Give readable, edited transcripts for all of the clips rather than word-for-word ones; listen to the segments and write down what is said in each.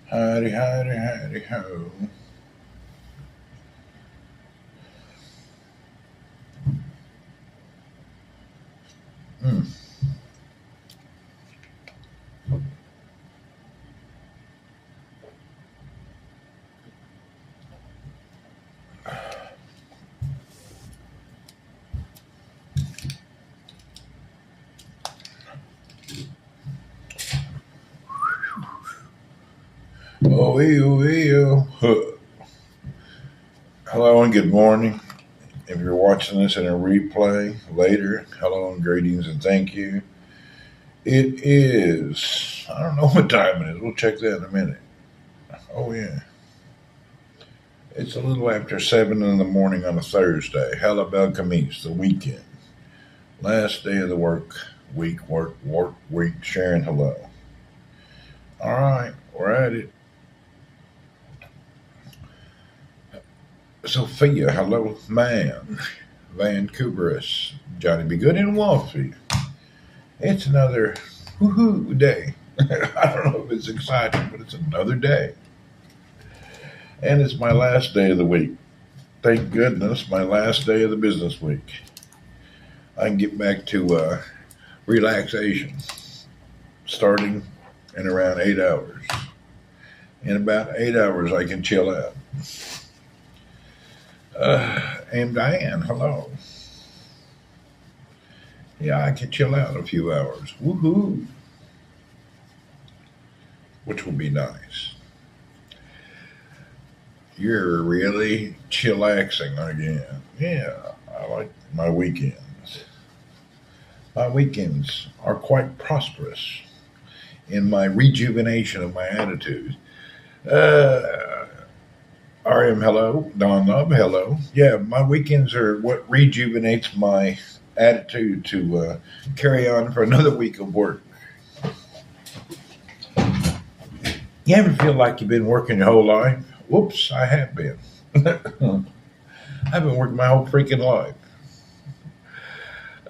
Howdy, howdy, howdy, ho. Mm. Oh. Hello and good morning. If you're watching this in a replay later, hello and greetings and thank you. It is, I don't know what time it is. We'll check that in a minute. Oh, yeah. It's a little after 7 in the morning on a Thursday. Halabel Kamis, the weekend. Last day of the work week. Sharon, hello. All right, we're at it. Sophia, hello, man. Vancouverus, Johnny Be Good in Wolfie. It's another woohoo day. I don't know if it's exciting, but it's another day. And it's my last day of the week. Thank goodness, my last day of the business week. I can get back to relaxation starting in around 8 hours. In about 8 hours, I can chill out. And Diane, hello. Yeah, I can chill out a few hours. Woohoo! Which will be nice. You're really chillaxing again. Yeah, I like my weekends. My weekends are quite prosperous in my rejuvenation of my attitude. Uh, RM, hello. Don Love, hello. Yeah, my weekends are what rejuvenates my attitude to carry on for another week of work. You ever feel like you've been working your whole life? Whoops, I have been. I've been working my whole freaking life.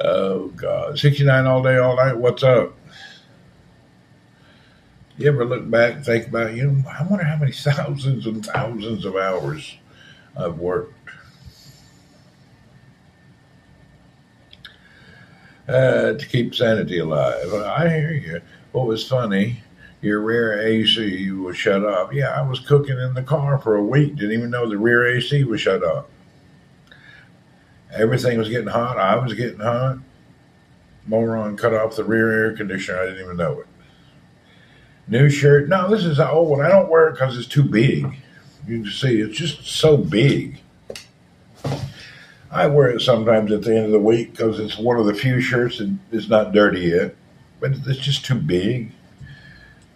Oh, God. 69 all day, all night. What's up? You ever look back and think about, I wonder how many thousands and thousands of hours I've worked to keep sanity alive. I hear you. What was funny, your rear AC was shut off. Yeah, I was cooking in the car for a week. Didn't even know the rear AC was shut off. Everything was getting hot. I was getting hot. Moron cut off the rear air conditioner. I didn't even know it. New shirt. No, this is an old one. I don't wear it because it's too big. You can see it's just so big. I wear it sometimes at the end of the week because it's one of the few shirts that is not dirty yet. But it's just too big.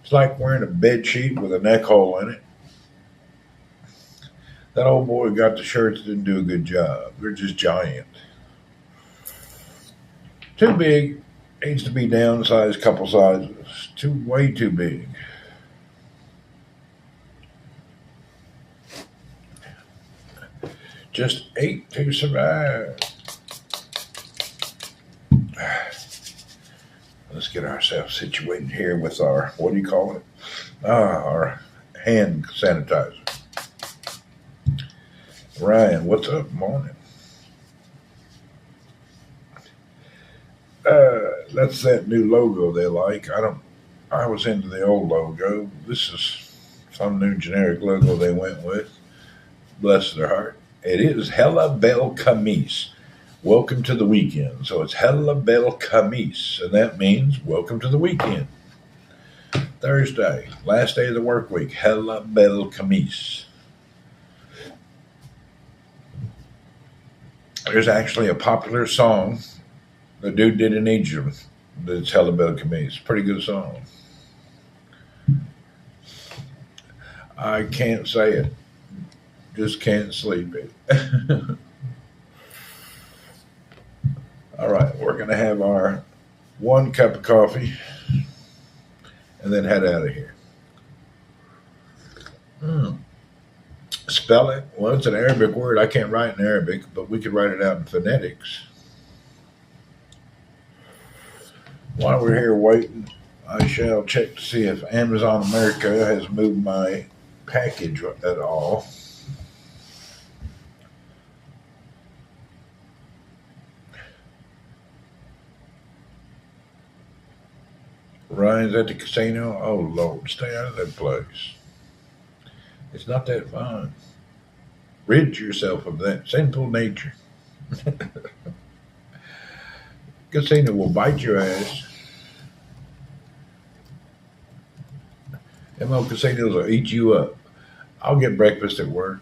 It's like wearing a bed sheet with a neck hole in it. That old boy who got the shirts didn't do a good job. They're just giant. Too big. Needs to be downsized a couple sizes. Way too big. Just ate to survive. Let's get ourselves situated here with our, what do you call it? Our hand sanitizer. Ryan, what's up? Morning. That's that new logo they like. I was into the old logo. This is some new generic logo they went with. Bless their heart. It is Hella Bel Camise. Welcome to the weekend. So it's Hella Bel Camise, and that means welcome to the weekend. Thursday, last day of the work week. Hella Bel Camise. There's actually a popular song the dude did in Egypt that's Hella Bel Camise. Pretty good song. I can't say it. Just can't sleep it. All right, we're going to have our 1 cup of coffee and then head out of here. Spell it? Well, it's an Arabic word. I can't write in Arabic, but we could write it out in phonetics. While we're here waiting, I shall check to see if Amazon America has moved my package at all. Ryan's at the casino. Oh, Lord, stay out of that place. It's not that fun. Rid yourself of that sinful nature. Casino will bite your ass. Them old casinos will eat you up. I'll get breakfast at work.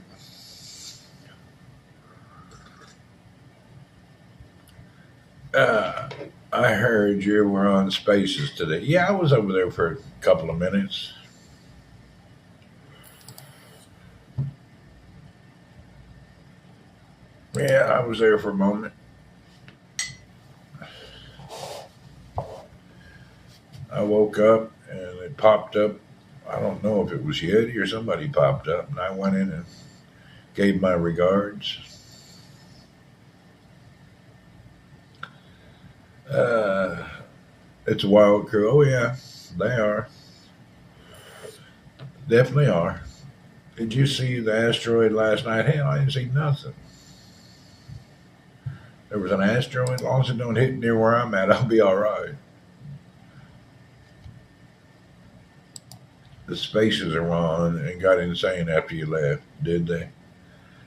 Uh, I heard you were on Spaces today. Yeah, I was over there for a couple of minutes. Yeah, I was there for a moment. I woke up and it popped up. I don't know if it was Yeti or somebody popped up, and I went in and gave my regards. Uh, it's a wild crew. Oh yeah, they are. Definitely are. Did you see the asteroid last night? Hell, I didn't see nothing. There was an asteroid. As long as it don't hit near where I'm at, I'll be all right. The spaces are on and got insane after you left, did they?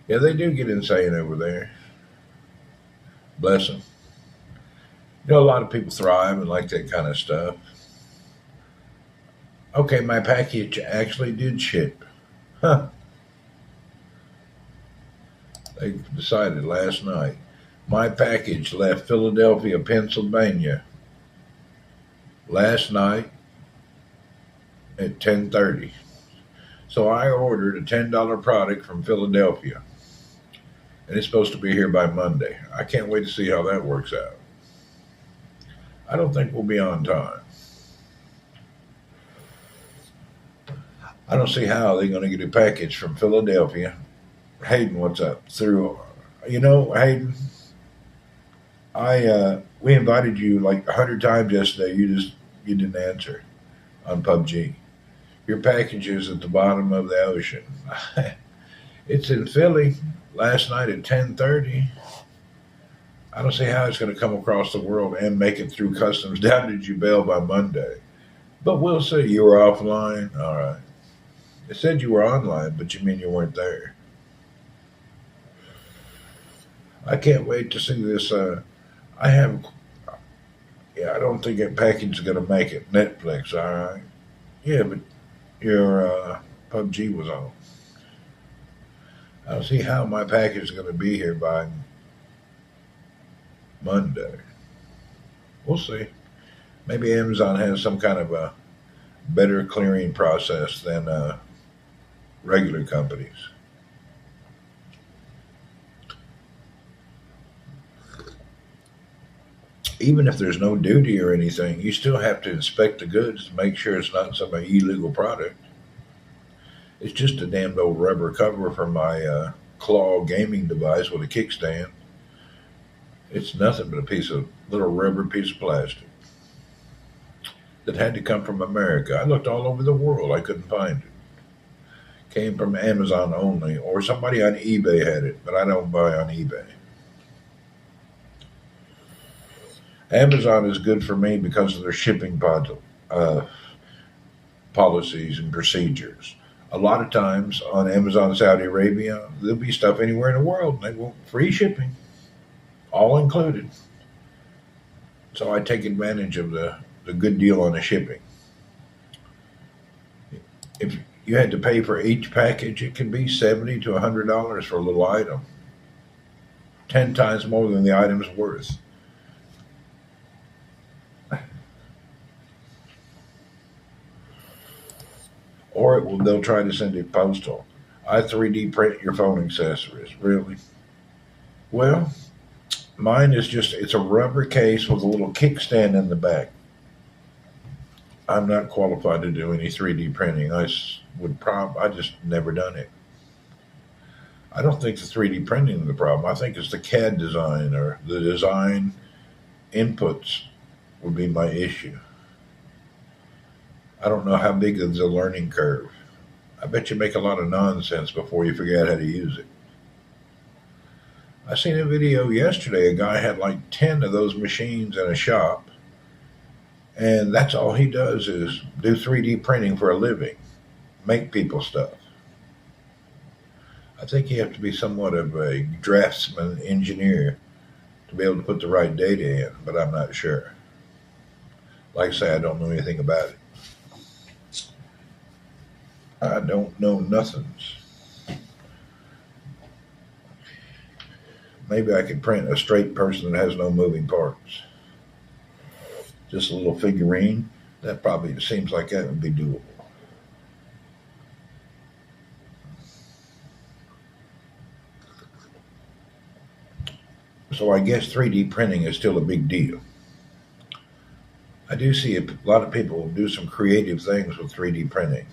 Yeah, they do get insane over there. Bless them. You know, a lot of people thrive and like that kind of stuff. Okay, my package actually did ship. Huh. They decided last night. My package left Philadelphia, Pennsylvania last night at 10:30. So I ordered a $10 product from Philadelphia, and it's supposed to be here by Monday. I can't wait to see how that works out. I don't think we'll be on time. I don't see how they're going to get a package from Philadelphia. Hayden, what's up? Through, Hayden, we invited you like 100 times yesterday. You didn't answer on PUBG. Your package is at the bottom of the ocean. It's in Philly last night at 10:30. I don't see how it's going to come across the world and make it through customs down to Jubel by Monday. But we'll see. You were offline? All right. It said you were online, but you mean you weren't there. I can't wait to see this. I have, yeah, I don't think that package is going to make it. Netflix, all right. Yeah, but your PUBG was on. I don't see how my package is going to be here by Monday. We'll see. Maybe Amazon has some kind of a better clearing process than regular companies. Even if there's no duty or anything, you still have to inspect the goods to make sure it's not some illegal product. It's just a damned old rubber cover for my claw gaming device with a kickstand. It's nothing but a little rubber piece of plastic that had to come from America. I looked all over the world. I couldn't find it. Came from Amazon only, or somebody on eBay had it, but I don't buy on eBay. Amazon is good for me because of their uh, policies and procedures. A lot of times on Amazon Saudi Arabia, there'll be stuff anywhere in the world, and they want free shipping, all included. So I take advantage of the good deal on the shipping. If you had to pay for each package, it can be $70 to $100 for a little item, 10 times more than the item's worth. Or they'll try to send it postal. I 3D print your phone accessories. Really? Well, mine is it's a rubber case with a little kickstand in the back. I'm not qualified to do any 3D printing. I just never done it. I don't think the 3D printing is the problem. I think it's the CAD design or the design inputs would be my issue. I don't know how big is the learning curve. I bet you make a lot of nonsense before you figure out how to use it. I seen a video yesterday. A guy had like 10 of those machines in a shop, and that's all he does is do 3D printing for a living, make people stuff. I think you have to be somewhat of a draftsman engineer to be able to put the right data in, but I'm not sure. Like I say, I don't know anything about it. I don't know nothings. Maybe I could print a straight person that has no moving parts. Just a little figurine. That probably seems like that would be doable. So I guess 3D printing is still a big deal. I do see a lot of people do some creative things with 3D printing.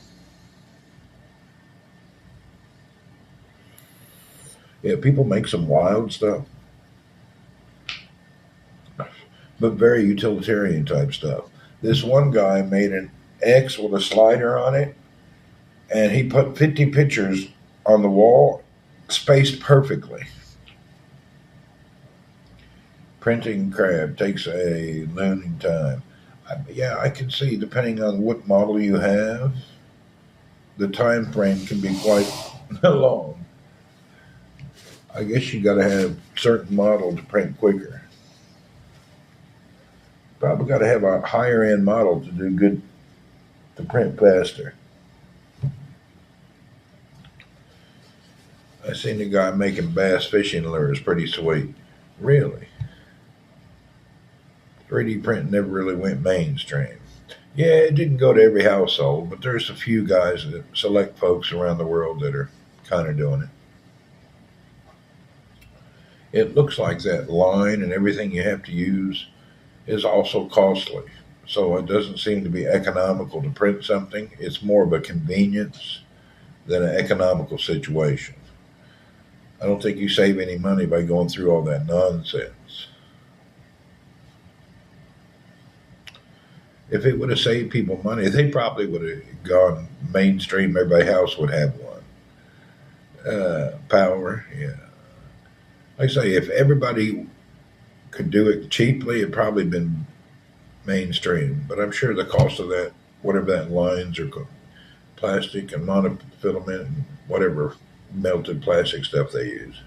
Yeah, people make some wild stuff, but very utilitarian type stuff. This one guy made an X with a slider on it, and he put 50 pictures on the wall, spaced perfectly. Printing crab takes a learning time. Yeah, I can see, depending on what model you have, the time frame can be quite long. I guess you got to have certain model to print quicker. Probably got to have a higher end model to do good to print faster. I seen a guy making bass fishing lures, pretty sweet. Really, 3D print never really went mainstream. Yeah, it didn't go to every household, but there's a few guys, that select folks around the world that are kind of doing it. It looks like that line and everything you have to use is also costly. So it doesn't seem to be economical to print something. It's more of a convenience than an economical situation. I don't think you save any money by going through all that nonsense. If it would have saved people money, they probably would have gone mainstream. Every house would have one. Power, yeah. Like I say, if everybody could do it cheaply, it'd probably been mainstream. But I'm sure the cost of that, whatever that lines or plastic and monofilament and whatever melted plastic stuff they use.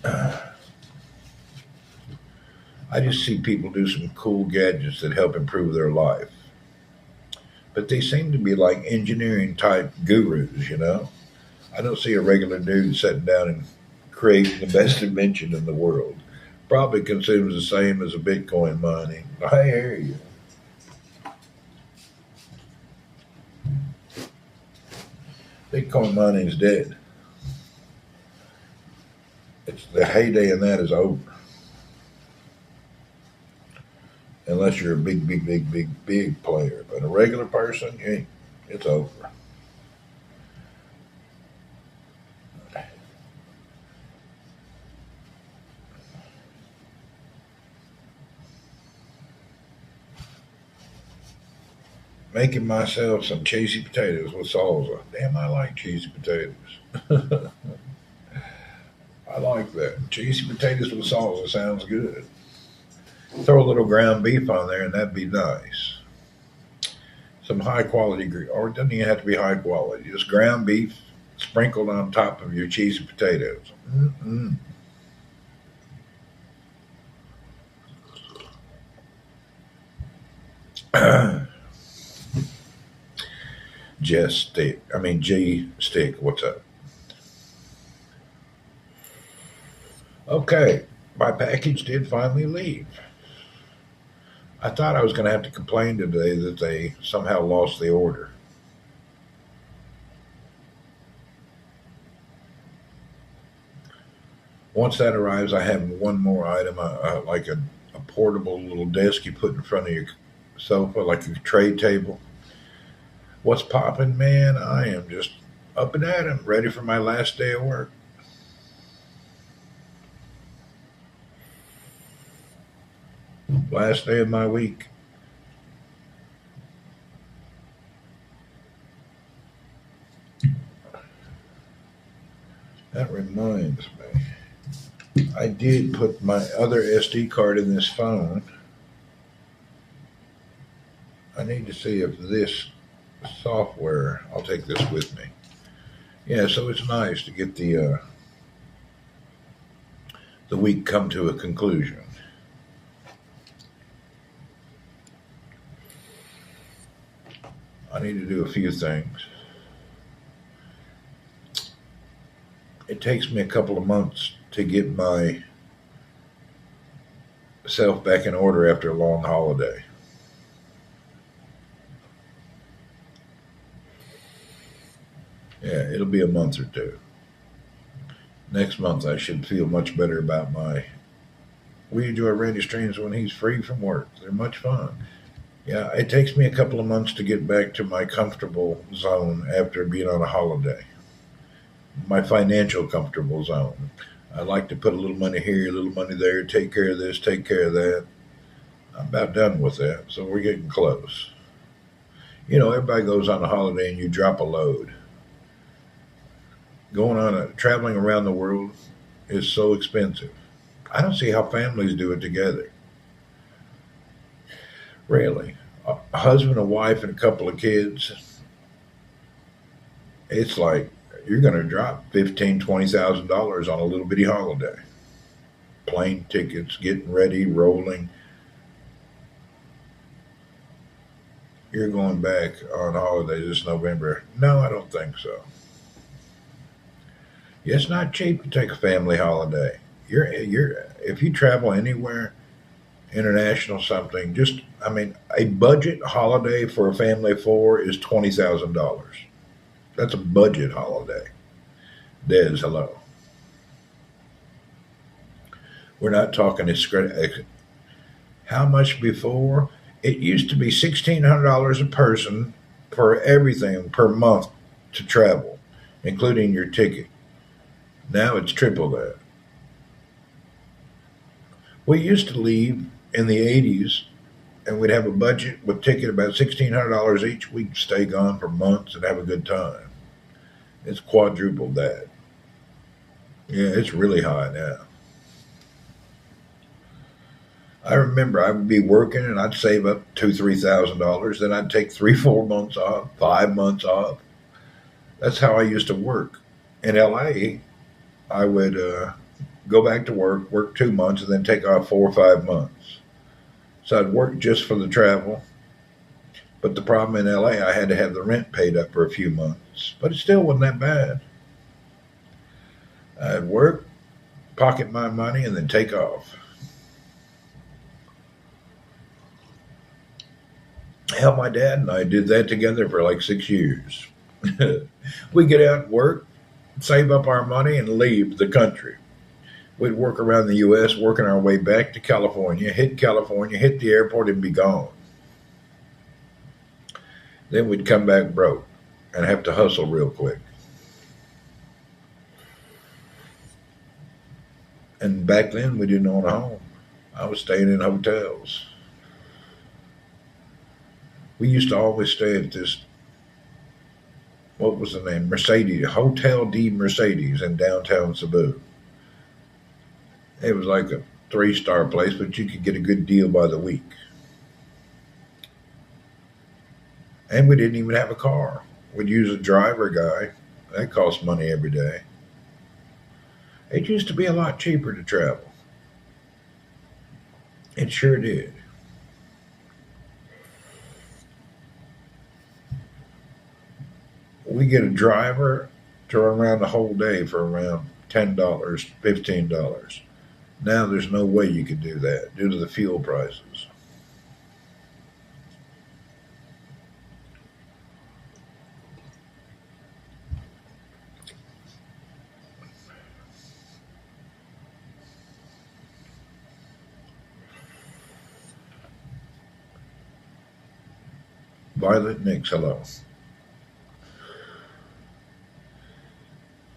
I just see people do some cool gadgets that help improve their life. But they seem to be like engineering type gurus, you know? I don't see a regular dude sitting down and creating the best invention in the world. Probably consumes the same as a Bitcoin mining. I hear you. Bitcoin mining is dead. It's the heyday in that is over. Unless you're a big player. But a regular person, it's over. Making myself some cheesy potatoes with salsa. Damn, I like cheesy potatoes. I like that. Cheesy potatoes with salsa sounds good. Throw a little ground beef on there, and that'd be nice. Some high quality, or it doesn't even have to be high quality. Just ground beef sprinkled on top of your cheesy potatoes. Mm-mm. Just stick. I mean, G stick. What's up? Okay, my package did finally leave. I thought I was going to have to complain today that they somehow lost the order. Once that arrives, I have one more item, like a portable little desk you put in front of your sofa, like a tray table. What's popping, man? I am just up and at 'em, ready for my last day of work. Last day of my week. That reminds me. I did put my other SD card in this phone. I need to see if this software, I'll take this with me. Yeah, so it's nice to get the week come to a conclusion. I need to do a few things. It takes me a couple of months to get myself back in order after a long holiday. Yeah, it'll be a month or two. Next month, I should feel much better about my. We enjoy Randy streams when he's free from work. They're much fun. Yeah, it takes me a couple of months to get back to my comfortable zone after being on a holiday. My financial comfortable zone. I like to put a little money here, a little money there, take care of this, take care of that. I'm about done with that, so we're getting close. Everybody goes on a holiday and you drop a load. Traveling around the world is so expensive. I don't see how families do it together. Really, a husband, a wife, and a couple of kids. It's like you're going to drop $15,000 to $20,000 on a little bitty holiday. Plane tickets, getting ready, rolling. You're going back on holiday this November? No, I don't think so. It's not cheap to take a family holiday. If you travel anywhere, international something, a budget holiday for a family of four is $20,000. That's a budget holiday. Des, hello. We're not talking how much before? It used to be $1,600 a person for everything per month to travel, including your ticket. Now it's triple that. We used to leave in the 80s and we'd have a budget with ticket about $1,600 each. We'd stay gone for months and have a good time. It's quadrupled that. Yeah, it's really high now. I remember I would be working and I'd save up $2,000, $3,000. Then I'd take 3, 4 months off, 5 months off. That's how I used to work. In LA, I would go back to work 2 months, and then take off 4 or 5 months. So I'd work just for the travel. But the problem in LA, I had to have the rent paid up for a few months. But it still wasn't that bad. I'd work, pocket my money, and then take off. Hell, my dad and I did that together for like 6 years. We get out and work, save up our money, and leave the country. We'd work around the U.S., working our way back to California, hit the airport, and be gone. Then we'd come back broke and have to hustle real quick. And back then, we didn't own a home. I was staying in hotels. We used to always stay at this, what was the name? Mercedes, Hotel D Mercedes in downtown Cebu. It was like a 3-star place, but you could get a good deal by the week. And we didn't even have a car. We'd use a driver guy. That cost money every day. It used to be a lot cheaper to travel. It sure did. We get a driver to run around the whole day for around $10, $15. Now there's no way you could do that due to the fuel prices. Violet Nix, hello.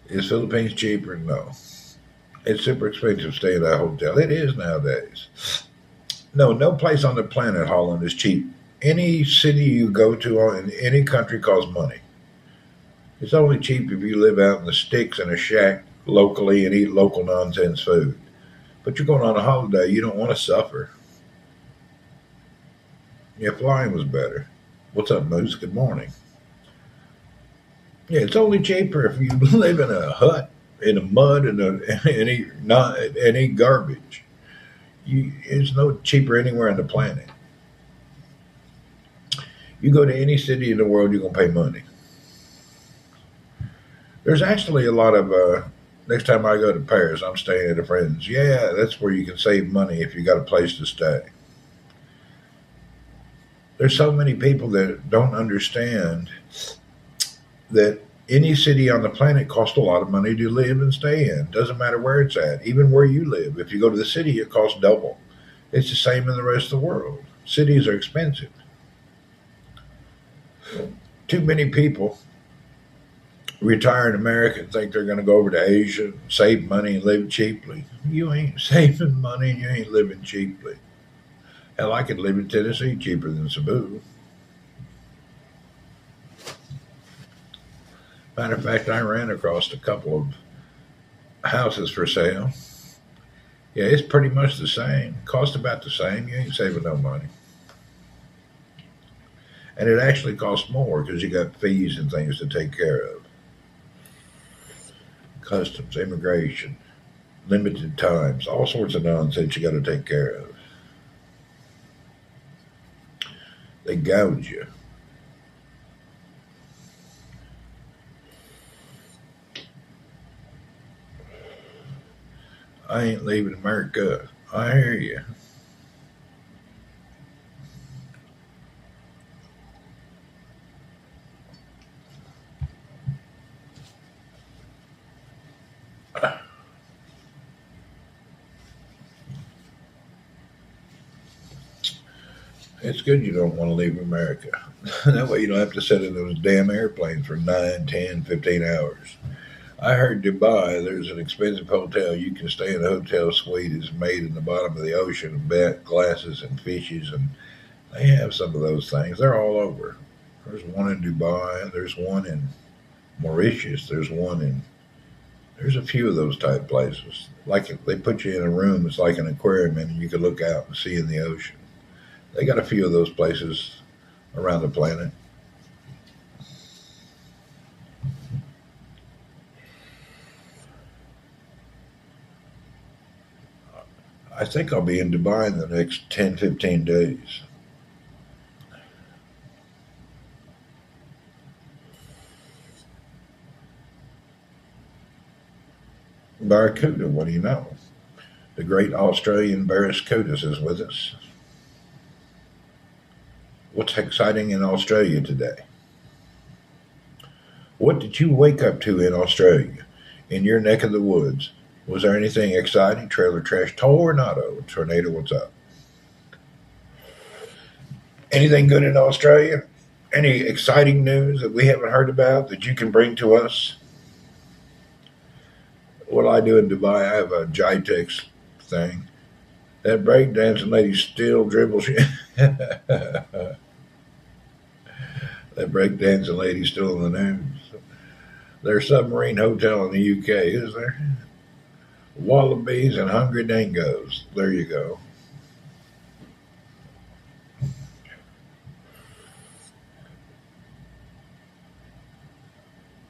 Is Philippines cheaper? No. It's super expensive to stay at a hotel. It is nowadays. No place on the planet, Holland, is cheap. Any city you go to in any country costs money. It's only cheap if you live out in the sticks in a shack locally and eat local nonsense food. But you're going on a holiday, you don't want to suffer. Yeah, flying was better. What's up, Moose? Good morning. Yeah, it's only cheaper if you live in a hut in the mud and eat garbage. It's no cheaper anywhere on the planet. You go to any city in the world, you're gonna pay money. There's actually a lot of. Next time I go to Paris, I'm staying at a friend's. Yeah, that's where you can save money if you got a place to stay. There's so many people that don't understand that any city on the planet costs a lot of money to live and stay in. Doesn't matter where it's at, even where you live. If you go to the city, it costs double. It's the same in the rest of the world. Cities are expensive. Too many people retire in America and think they're going to go over to Asia, save money, and live cheaply. You ain't saving money. You ain't living cheaply. Hell, I could live in Tennessee cheaper than Cebu. Matter of fact, I ran across a couple of houses for sale. Yeah, it's pretty much the same. Cost about the same. You ain't saving no money. And it actually costs more because you got fees and things to take care of. Customs, immigration, limited times, all sorts of nonsense you got to take care of. They gouge you. I ain't leaving America. I hear you. It's good you don't want to leave America. That way you don't have to sit in those damn airplanes for 9, 10, 15 hours. I heard Dubai, there's an expensive hotel. You can stay in a hotel suite. It's made in the bottom of the ocean of bat, glasses and fishes. And they have some of those things. They're all over. There's one in Dubai. There's one in Mauritius. There's a few of those type places. Like they put you in a room. It's like an aquarium and you can look out and see in the ocean. They got a few of those places around the planet. I think I'll be in Dubai in the next 10, 15 days. Barracuda, what do you know? The great Australian Barracudas is with us. What's exciting in Australia today? What did you wake up to in Australia, in your neck of the woods? Was there anything exciting? Trailer trash tornado. Tornado, what's up? Anything good in Australia? Any exciting news that we haven't heard about that you can bring to us? What I do in Dubai, I have a Jitex thing. That breakdancing lady still dribbles. That breakdancing lady still in the news. There's a submarine hotel in the UK, is there? Wallabies and hungry dingoes. There you go.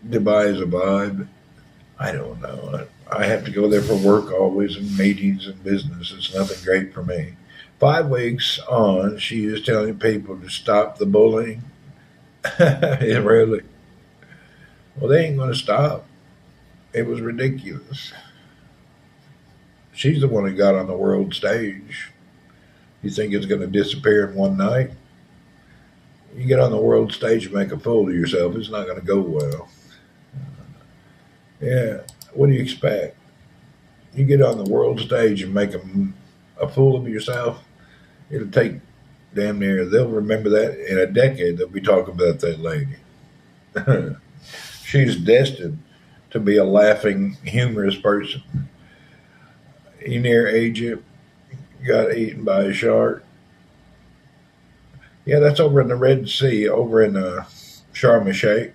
Dubai is a vibe. I don't know. I have to go there for work always and meetings and business. It's nothing great for me. 5 weeks on, she is telling people to stop the bullying. Yeah, really. Well, they ain't going to stop. It was ridiculous. She's the one who got on the world stage. You think it's going to disappear in one night? You get on the world stage and make a fool of yourself, it's not going to go well. Yeah. What do you expect? You get on the world stage and make a fool of yourself, it'll take damn near, they'll remember that in a decade, they'll be talking about that lady. She's destined to be a laughing, humorous person. You near Egypt, got eaten by a shark. Yeah, that's over in the Red Sea, over in Sharm el Sheikh.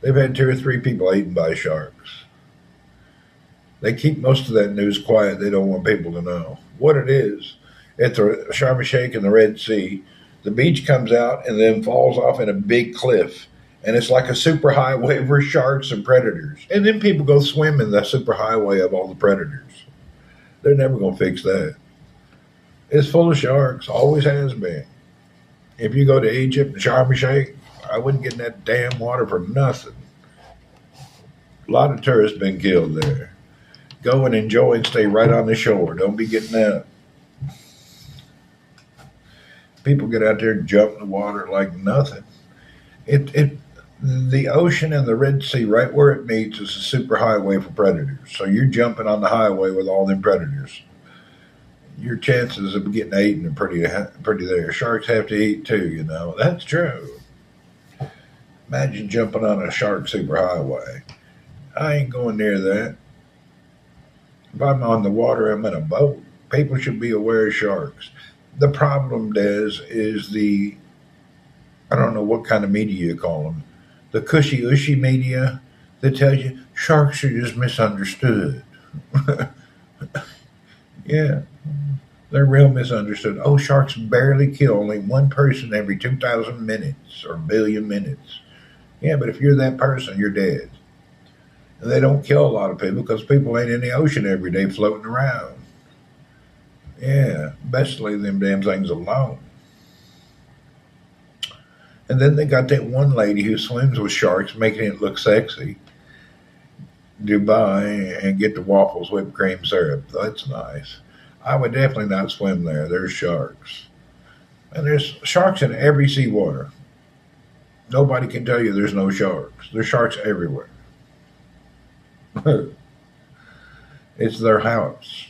They've had two or three people eaten by sharks. They keep most of that news quiet. They don't want people to know what it is. At the Sharm el Sheikh in the Red Sea, the beach comes out and then falls off in a big cliff. And it's like a super highway for sharks and predators. And then people go swim in the super highway of all the predators. They're never going to fix that. It's full of sharks, always has been. If you go to Egypt and Sharm el Sheikh, I wouldn't get in that damn water for nothing. A lot of tourists been killed there. Go and enjoy and stay right on the shore. Don't be getting out. People get out there and jump in the water like nothing. The ocean and the Red Sea, right where it meets, is a super highway for predators. So you're jumping on the highway with all them predators. Your chances of getting eaten are pretty there. Sharks have to eat too, you know. That's true. Imagine jumping on a shark superhighway. I ain't going near that. If I'm on the water, I'm in a boat. People should be aware of sharks. The problem, Des, is I don't know what kind of media you call them, the cushy ushy media that tells you sharks are just misunderstood. Yeah, they're real misunderstood. Oh, sharks barely kill only one person every 2,000 minutes or billion minutes. Yeah, but if you're that person, you're dead. And they don't kill a lot of people because people ain't in the ocean every day floating around. Yeah, best leave them damn things alone. And then they got that one lady who swims with sharks, making it look sexy. Dubai and get the waffles, whipped cream syrup. That's nice. I would definitely not swim there. There's sharks. And there's sharks in every seawater. Nobody can tell you there's no sharks. There's sharks everywhere. It's their house.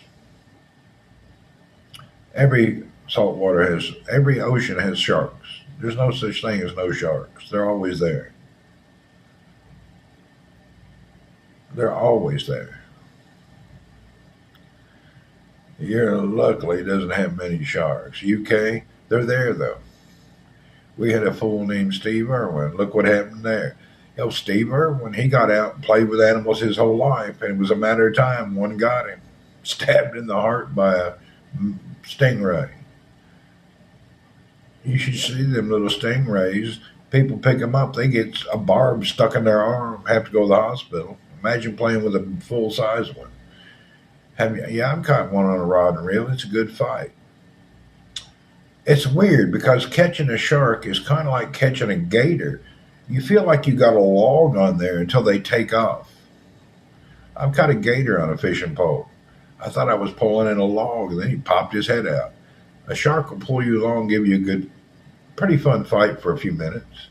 Every ocean has sharks. There's no such thing as no sharks. They're always there. They're always there. Europe luckily doesn't have many sharks. UK, they're there though. We had a fool named Steve Irwin. Look what happened there. You know, Steve Irwin, he got out and played with animals his whole life, and it was a matter of time one got him, stabbed in the heart by a stingray. You should see them little stingrays. People pick them up, they get a barb stuck in their arm, have to go to the hospital. Imagine playing with a full size one. Yeah, I've caught one on a rod and reel. It's a good fight. It's weird because catching a shark is kind of like catching a gator. You feel like you got a log on there until they take off. I've caught a gator on a fishing pole. I thought I was pulling in a log, and then he popped his head out. A shark will pull you along, give you a good, pretty fun fight for a few minutes.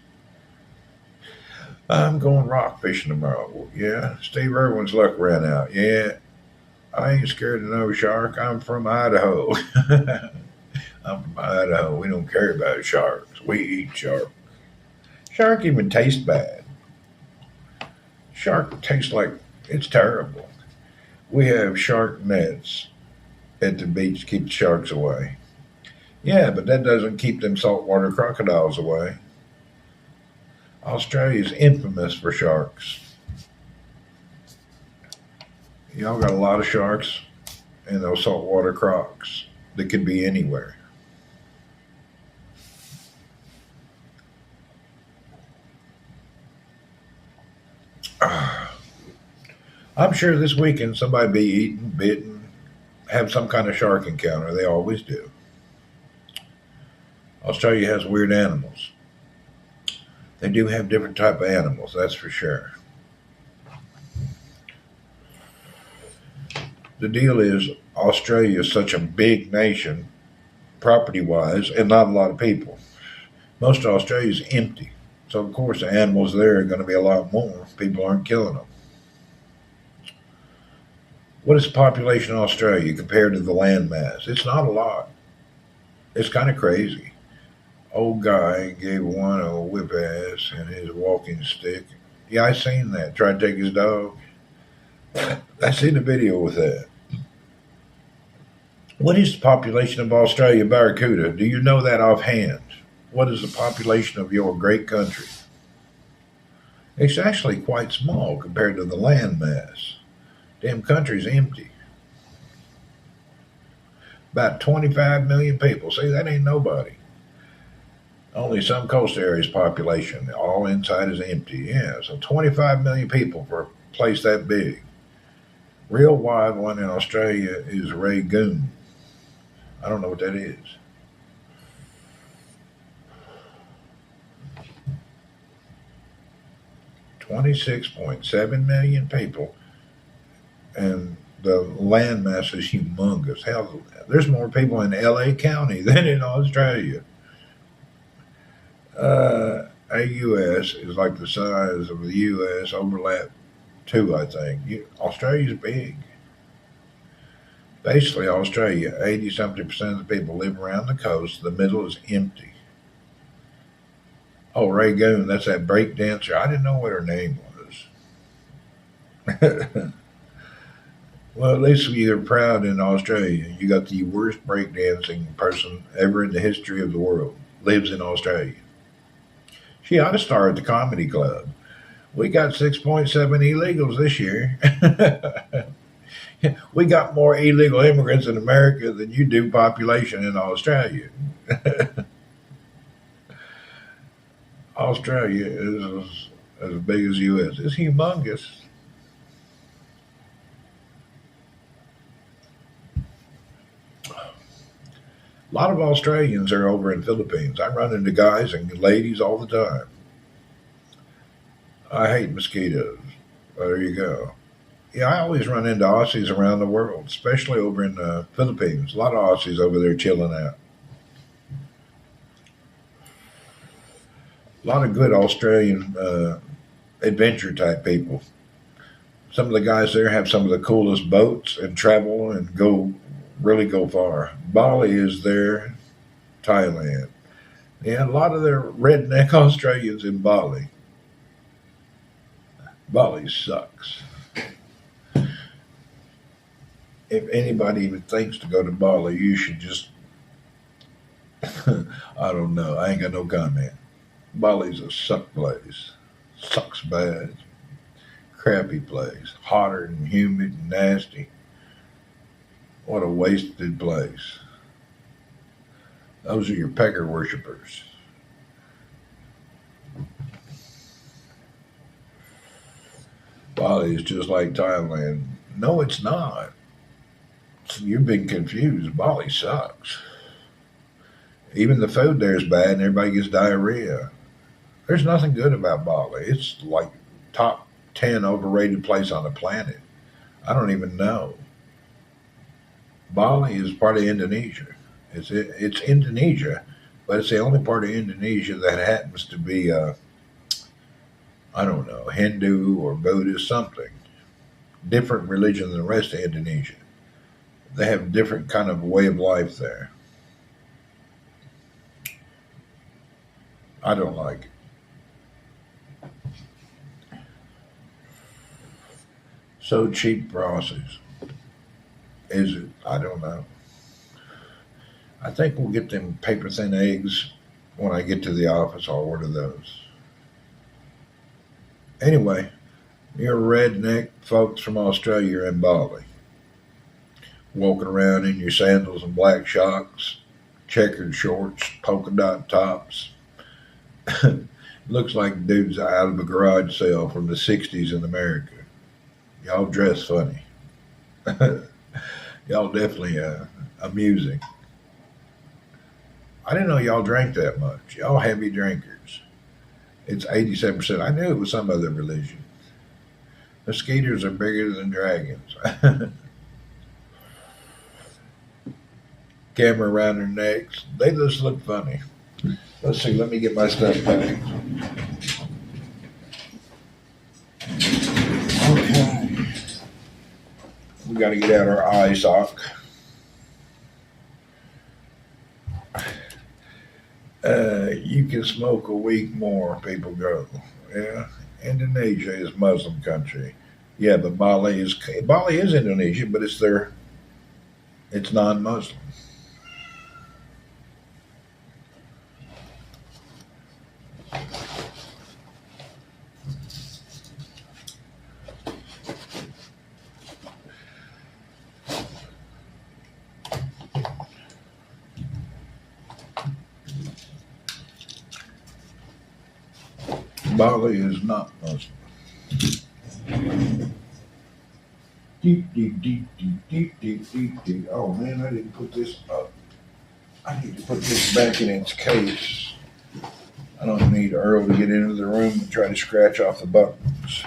I'm going rock fishing tomorrow. Well, yeah, Steve Irwin's luck ran out. Yeah, I ain't scared of no shark. I'm from Idaho. I'm from Idaho. We don't care about sharks. We eat shark. Shark even tastes bad. Shark tastes like it's terrible. We have shark nets at the beach to keep the sharks away. Yeah, but that doesn't keep them saltwater crocodiles away. Australia is infamous for sharks. Y'all got a lot of sharks and those saltwater crocs that could be anywhere. I'm sure this weekend somebody be eaten, bitten, have some kind of shark encounter. They always do. Australia has weird animals. They do have different type of animals, that's for sure. The deal is Australia is such a big nation, property wise, and not a lot of people. Most of Australia is empty. So of course the animals there are going to be a lot more. People aren't killing them. What is the population of Australia compared to the land mass? It's not a lot. It's kind of crazy. Old guy gave one a whip ass and his walking stick. Yeah, I seen that. Tried to take his dog. I seen a video with that. What is the population of Australia Barracuda? Do you know that offhand? What is the population of your great country? It's actually quite small compared to the land mass. Damn country's empty. About 25 million people. See, that ain't nobody. Only some coast areas population. All inside is empty. Yeah, so 25 million people for a place that big. Real wide one in Australia is Rangoon. I don't know what that is. 26.7 million people, and the landmass is humongous. Hell, there's more people in LA County than in Australia. AUS is like the size of the US, overlap two, I think. Australia's big. Basically, Australia, 80 something percent of the people live around the coast. The middle is empty. Oh, Rangoon, that's that break dancer. I didn't know what her name was. Well, at least you're proud in Australia. You got the worst breakdancing person ever in the history of the world. Lives in Australia. She ought to star at the comedy club. We got 6.7 illegals this year. We got more illegal immigrants in America than you do population in Australia. Australia is as big as U.S. It's humongous. A lot of Australians are over in Philippines. I run into guys and ladies all the time. I hate mosquitoes. Well, there you go. Yeah, I always run into Aussies around the world, especially over in the Philippines. A lot of Aussies over there chilling out. A lot of good Australian adventure type people. Some of the guys there have some of the coolest boats and travel and really go far. Bali is there, Thailand. Yeah, a lot of their redneck Australians in Bali. Bali sucks. If anybody even thinks to go to Bali, you should just, I don't know. I ain't got no comment. Bali's a suck place. Sucks bad. Crappy place. Hotter and humid and nasty. What a wasted place. Those are your pecker worshippers. Bali is just like Thailand. No, it's not. You've been confused. Bali sucks. Even the food there is bad and everybody gets diarrhea. There's nothing good about Bali. It's like top 10 overrated place on the planet. I don't even know. Bali is part of Indonesia. It's Indonesia, but it's the only part of Indonesia that happens to be, I don't know, Hindu or Buddhist, something. Different religion than the rest of Indonesia. They have a different kind of way of life there. I don't like it. So cheap for Aussies. Is it? I don't know. I think we'll get them paper thin eggs when I get to the office. I'll order those. Anyway, you're redneck folks from Australia in Bali. Walking around in your sandals and black shocks, checkered shorts, polka dot tops. Looks like dudes out of a garage sale from the 60s in America. Y'all dress funny. Y'all definitely amusing. I didn't know y'all drank that much. Y'all heavy drinkers. It's 87%. I knew it was some other religion. Mosquitoes are bigger than dragons. Camera around their necks. They just look funny. Let's see. Let me get my stuff back. Okay. We got to get out our eye sock. You can smoke a week more, people go. Yeah. Indonesia is Muslim country. Yeah, but Bali is Indonesia, but it's their It's non-Muslim. Bali is not Muslim. Deep, deep, deep, deep, deep, deep, deep, deep. Oh man, I didn't put this up. I need to put this back in its case. I don't need Earl to get into the room and try to scratch off the buttons.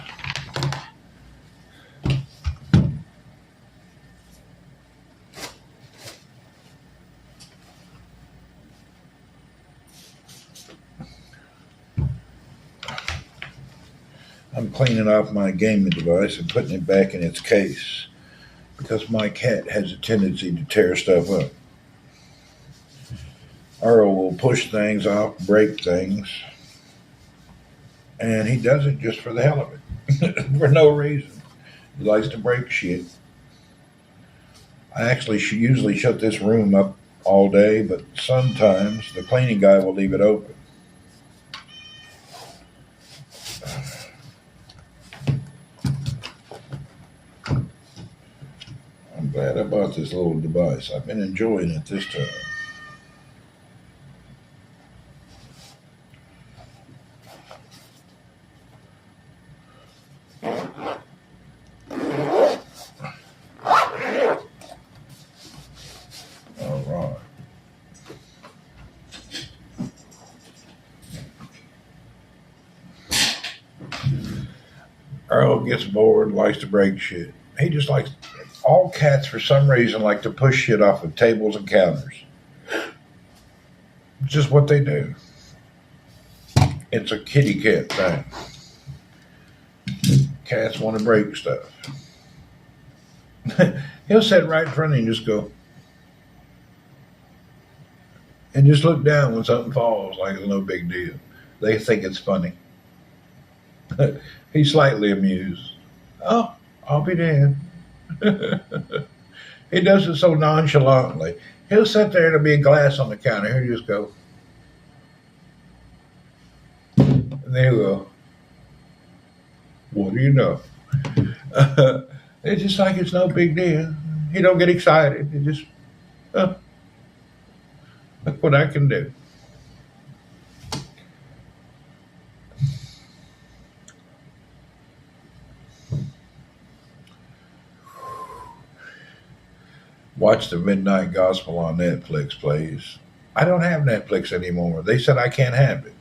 I'm cleaning off my gaming device and putting it back in its case because my cat has a tendency to tear stuff up. Earl will push things off, break things, and he does it just for the hell of it, for no reason. He likes to break shit. I actually usually shut this room up all day, but sometimes the cleaning guy will leave it open. I'm glad I bought this little device. I've been enjoying it this time. All right. Earl gets bored, likes to break shit. He just likes, all cats for some reason like to push shit off of tables and counters. It's just what they do. It's a kitty cat thing. Cats want to break stuff. He'll sit right in front of you and just go, and just look down when something falls like it's no big deal. They think it's funny. He's slightly amused. Oh, I'll be damned. He does it so nonchalantly. He'll sit there and there'll be a glass on the counter. He'll just go. And then he'll go, what do you know? It's just like it's no big deal. He don't get excited. He just, look what I can do. Watch the Midnight Gospel on Netflix, please. I don't have Netflix anymore. They said I can't have it.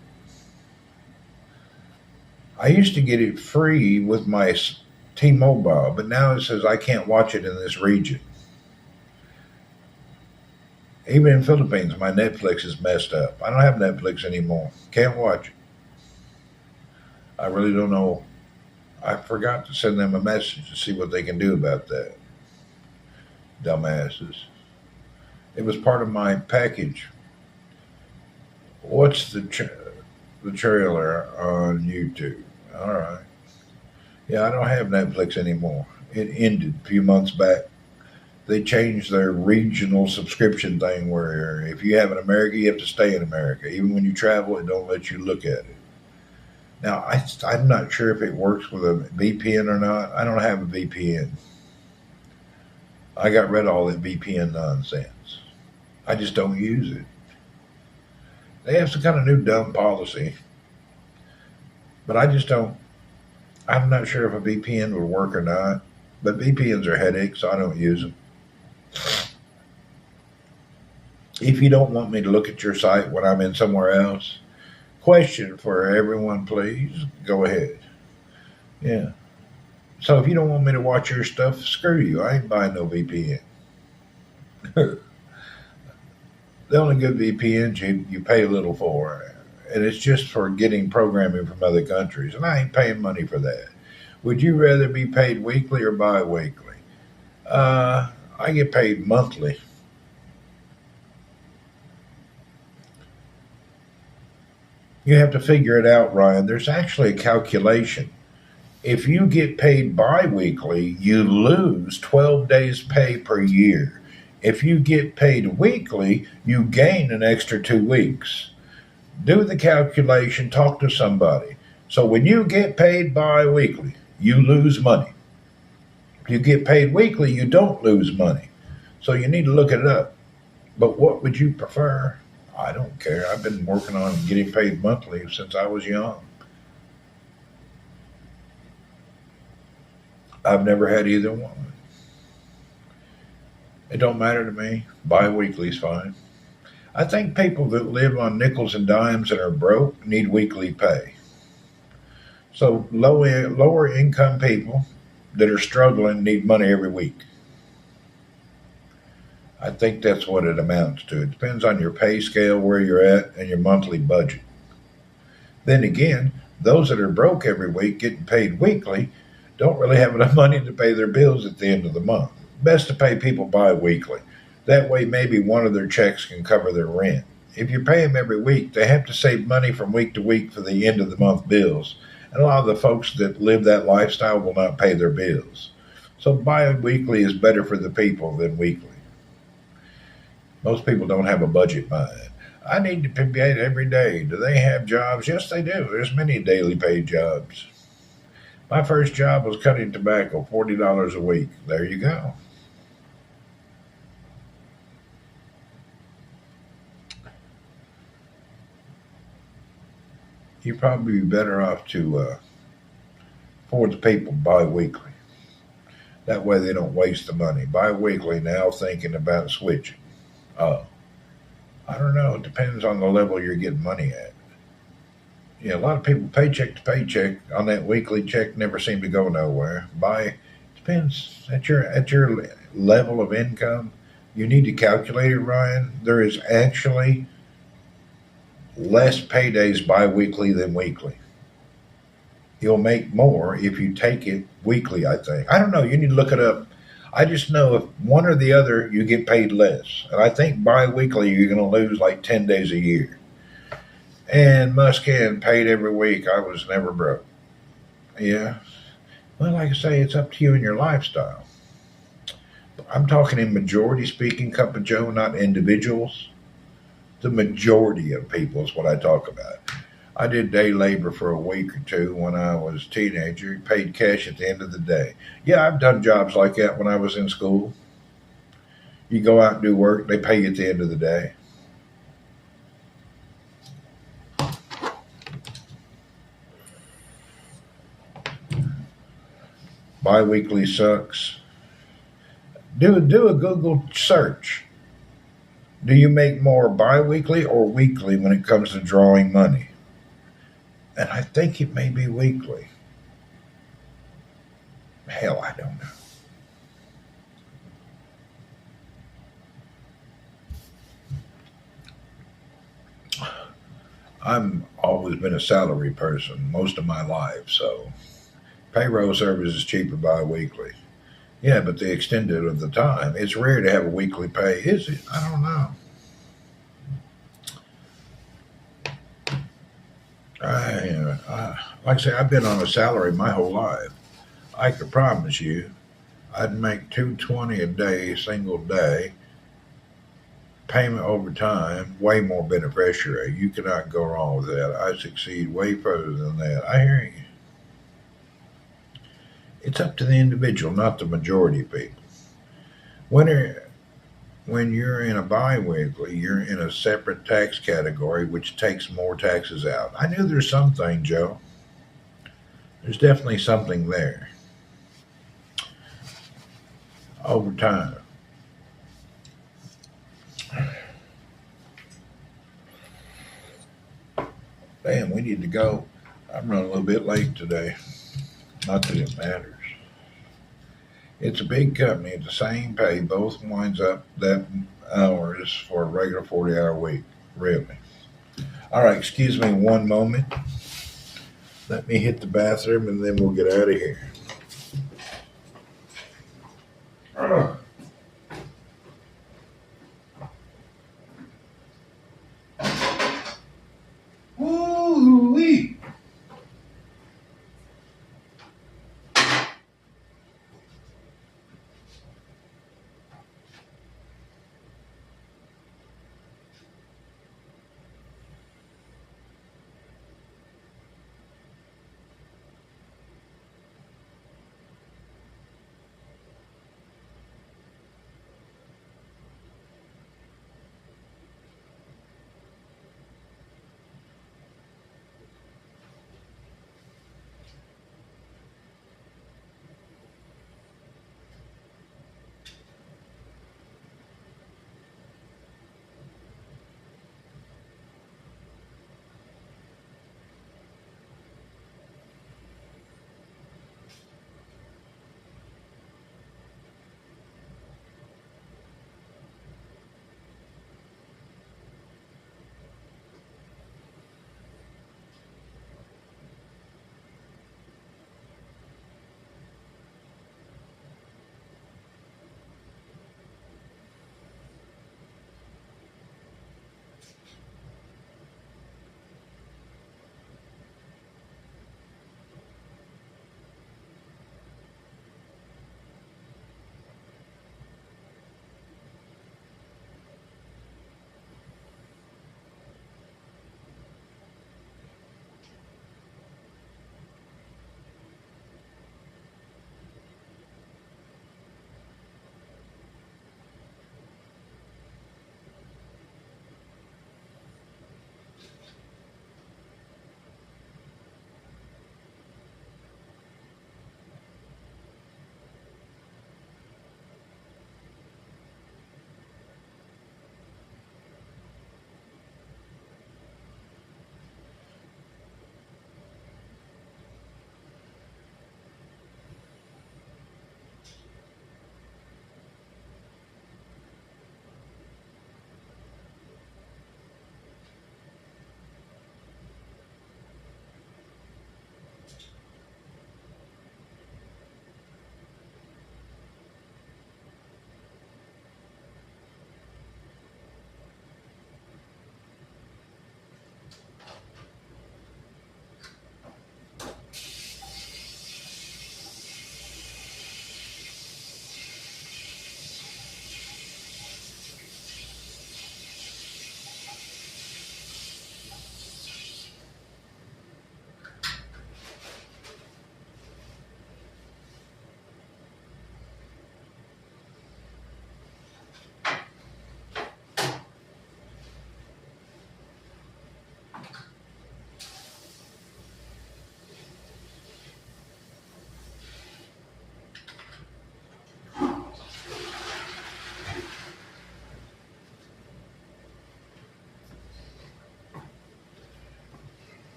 I used to get it free with my T-Mobile, but now it says I can't watch it in this region. Even in Philippines, my Netflix is messed up. I don't have Netflix anymore. Can't watch it. I really don't know. I forgot to send them a message to see what they can do about that. Dumbasses. It was part of my package. What's the trailer on YouTube? All right. Yeah, I don't have Netflix anymore. It ended a few months back. They changed their regional subscription thing where if you have in America, you have to stay in America. Even when you travel, it don't let you look at it. Now, I'm not sure if it works with a VPN or not. I don't have a VPN. I got rid of all that VPN nonsense. I just don't use it. They have some kind of new dumb policy. But I just don't. I'm not sure if a VPN would work or not. But VPNs are headaches, so I don't use them. If you don't want me to look at your site when I'm in somewhere else, question for everyone, please. Go ahead. Yeah. So if you don't want me to watch your stuff, screw you. I ain't buying no VPN. The only good VPNs you pay a little for, and it's just for getting programming from other countries, and I ain't paying money for that. Would you rather be paid weekly or bi-weekly? I get paid monthly. You have to figure it out, Ryan. There's actually a calculation. If you get paid bi-weekly, you lose 12 days pay per year. If you get paid weekly, you gain an extra 2 weeks. Do the calculation, talk to somebody. So when you get paid bi weekly, you lose money. If you get paid weekly, you don't lose money. So you need to look it up. But what would you prefer? I don't care. I've been working on getting paid monthly since I was young. I've never had either one. It don't matter to me. Bi-weekly is fine. I think people that live on nickels and dimes and are broke need weekly pay. So lower income people that are struggling need money every week. I think that's what it amounts to. It depends on your pay scale, where you're at, and your monthly budget. Then again, those that are broke every week getting paid weekly don't really have enough money to pay their bills at the end of the month. Best to pay people bi-weekly. That way, maybe one of their checks can cover their rent. If you pay them every week, they have to save money from week to week for the end of the month bills. And a lot of the folks that live that lifestyle will not pay their bills. So bi-weekly is better for the people than weekly. Most people don't have a budget mind. I need to be paid every day. Do they have jobs? Yes, they do. There's many daily paid jobs. My first job was cutting tobacco, $40 a week. There you go. You'd probably be better off to forward the people bi-weekly. That way they don't waste the money. Bi-weekly now thinking about switching. Uh, I don't know. It depends on the level you're getting money at. Yeah, a lot of people paycheck to paycheck on that weekly check never seem to go nowhere. Depends at your level of income. You need to calculate it, Ryan. There is actually less paydays bi-weekly than weekly. You'll make more if you take it weekly, I think. I don't know. You need to look it up. I just know if one or the other, you get paid less. And I think bi-weekly, you're going to lose like 10 days a year. And Muscan paid every week. I was never broke. Yeah. Well, like I say, it's up to you and your lifestyle. I'm talking in majority speaking, Cup of Joe, not individuals. The majority of people is what I talk about. I did day labor for a week or two when I was a teenager, paid cash at the end of the day. Yeah, I've done jobs like that when I was in school. You go out and do work, they pay you at the end of the day. Bi-weekly sucks. Do a Google search. Do you make more bi-weekly or weekly when it comes to drawing money? And I think it may be weekly. Hell, I don't know. I've always been a salary person most of my life, so payroll service is cheaper bi-weekly. Yeah, but the extended of the time, it's rare to have a weekly pay, is it? I don't know. Like I say, I've been on a salary my whole life. I could promise you, I'd make 220 a day, single day, payment over time, way more beneficiary. You cannot go wrong with that. I succeed way further than that. I hear you. It's up to the individual, not the majority of people. When are, when you're in a biweekly, you're in a separate tax category, which takes more taxes out. I knew there's something, Joe. There's definitely something there over time. Damn, we need to go. I'm running a little bit late today. Not that it matters. It's a big company. It's the same pay. Both winds up that hours for a regular 40-hour week. Really. All right, excuse me one moment. Let me hit the bathroom and then we'll get out of here. Woo-wee.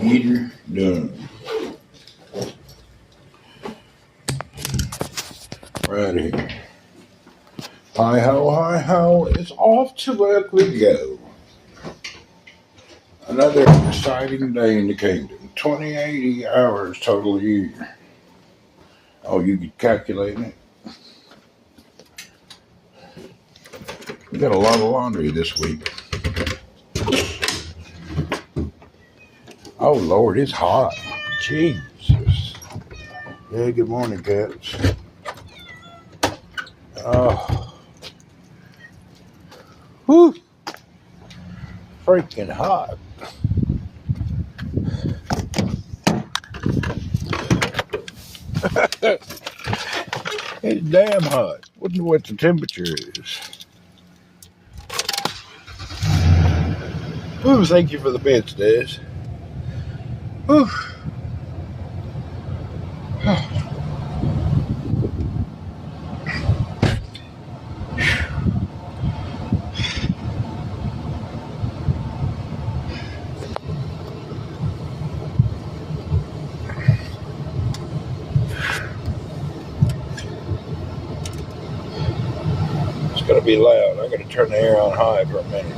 Heater done. Right here. Hi ho, it's off to work we go. Another exciting day in the kingdom. 80 hours total a year. Oh, you could calculate it. We got a lot of laundry this week. Oh, Lord, it's hot. Jesus. Yeah, good morning, cats. Oh. Whew. Freaking hot. It's damn hot. Wonder what the temperature is. Ooh, thank you for the bits, Des. Whew. It's gonna be loud. I gotta turn the air on high for a minute.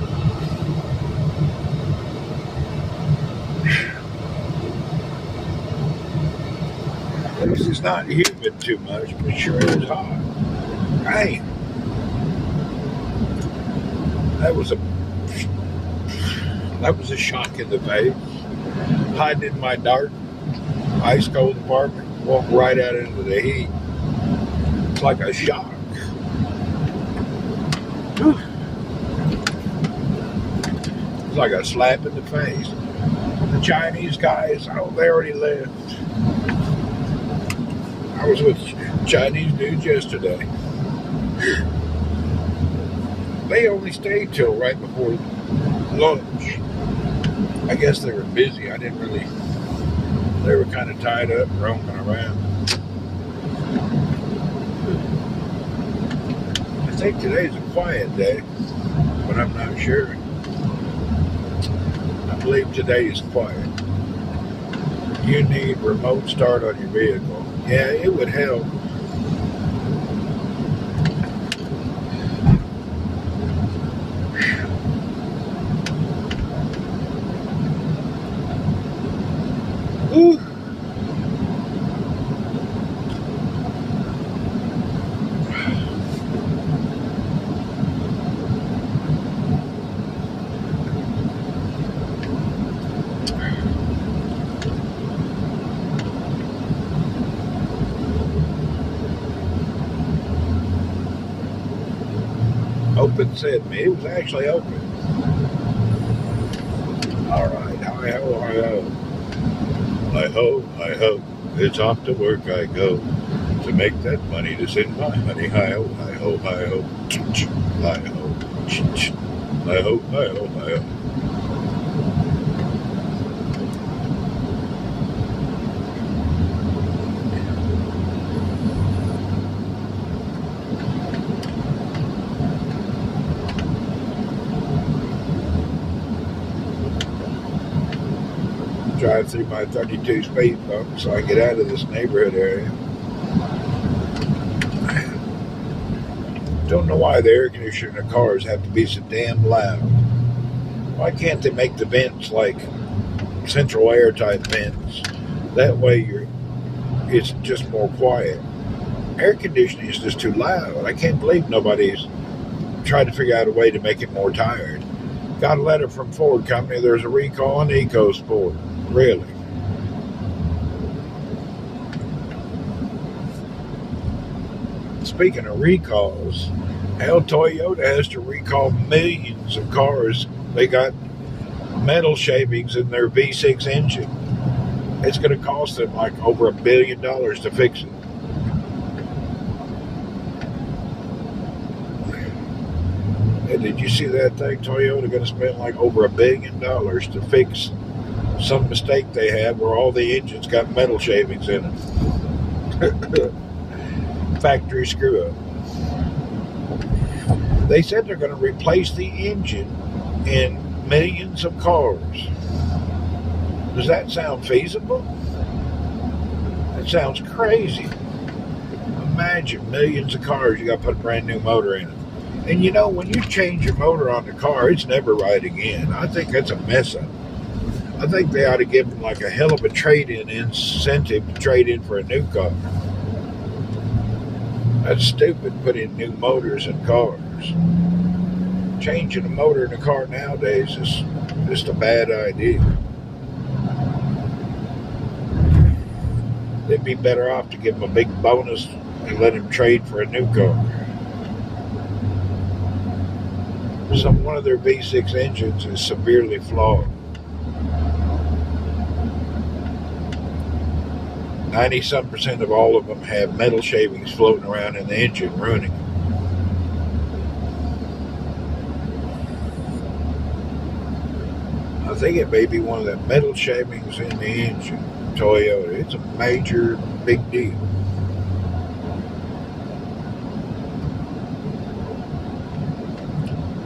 At least it's not humid too much, but it sure is hot. Hey, that was a shock in the face. Hiding in my dark, ice cold apartment, walk right out into the heat. It's like a shock. It's like a slap in the face. The Chinese guys, oh, they already left. I was with Chinese dudes yesterday. They only stayed till right before lunch. I guess they were busy. They were kind of tied up, roaming around. I think today's a quiet day, but I'm not sure. I believe today is quiet. You need remote start on your vehicle. Yeah, it would help. Ooh. Open said me. It was actually open. All right. Hi ho, hi ho. Hi ho. It's off to work I go to make that money to send my honey. Hi ho, hi ho, hi ho. Hi ho. Hi ho, hi ho, hi ho. Drive through my 32 speed bump so I get out of this neighborhood area. Don't know why the air conditioner in the cars have to be so damn loud. Why can't they make the vents like central air type vents? That way it's just more quiet. Air conditioning is just too loud. I can't believe nobody's tried to figure out a way to make it more tired. Got a letter from Ford Company. There's a recall on EcoSport. Really? Speaking of recalls, hell, Toyota has to recall millions of cars. They got metal shavings in their V6 engine. It's going to cost them like over $1 billion to fix it. And did you see that thing? Toyota going to spend like over $1 billion to fix some mistake they had where all the engines got metal shavings in it. Factory screw up. They said they're going to replace the engine in millions of cars. Does that sound feasible? That sounds crazy. Imagine millions of cars, you got to put a brand new motor in it. And you know, when you change your motor on the car, it's never right again. I think that's a mess up. I think they ought to give them like a hell of a trade-in incentive to trade in for a new car. That's stupid, putting new motors in cars. Changing a motor in a car nowadays is just a bad idea. They'd be better off to give them a big bonus and let them trade for a new car. One of their V6 engines is severely flawed. 90-some% of all of them have metal shavings floating around in the engine, ruining them. I think it may be one of the metal shavings in the engine, Toyota. It's a major, big deal.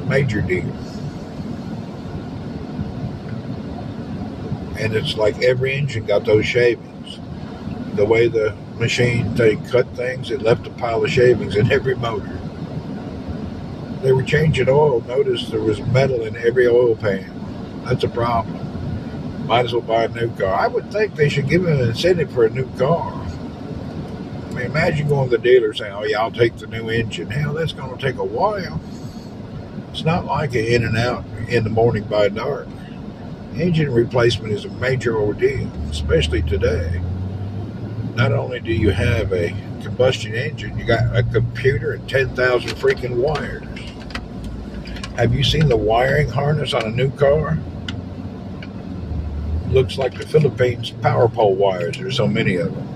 Major deal. And it's like every engine got those shavings. The way the machine they cut things, it left a pile of shavings in every motor. They were changing oil. Notice there was metal in every oil pan. That's a problem. Might as well buy a new car. I would think they should give them an incentive for a new car. I mean, imagine going to the dealer saying, oh yeah, I'll take the new engine. Hell, that's going to take a while. It's not like an in and out in the morning by dark. Engine replacement is a major ordeal, especially today. Not only do you have a combustion engine, you got a computer and 10,000 freaking wires. Have you seen the wiring harness on a new car? Looks like the Philippines power pole wires. There's so many of them.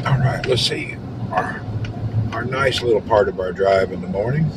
All right, let's see. Our nice little part of our drive in the morning.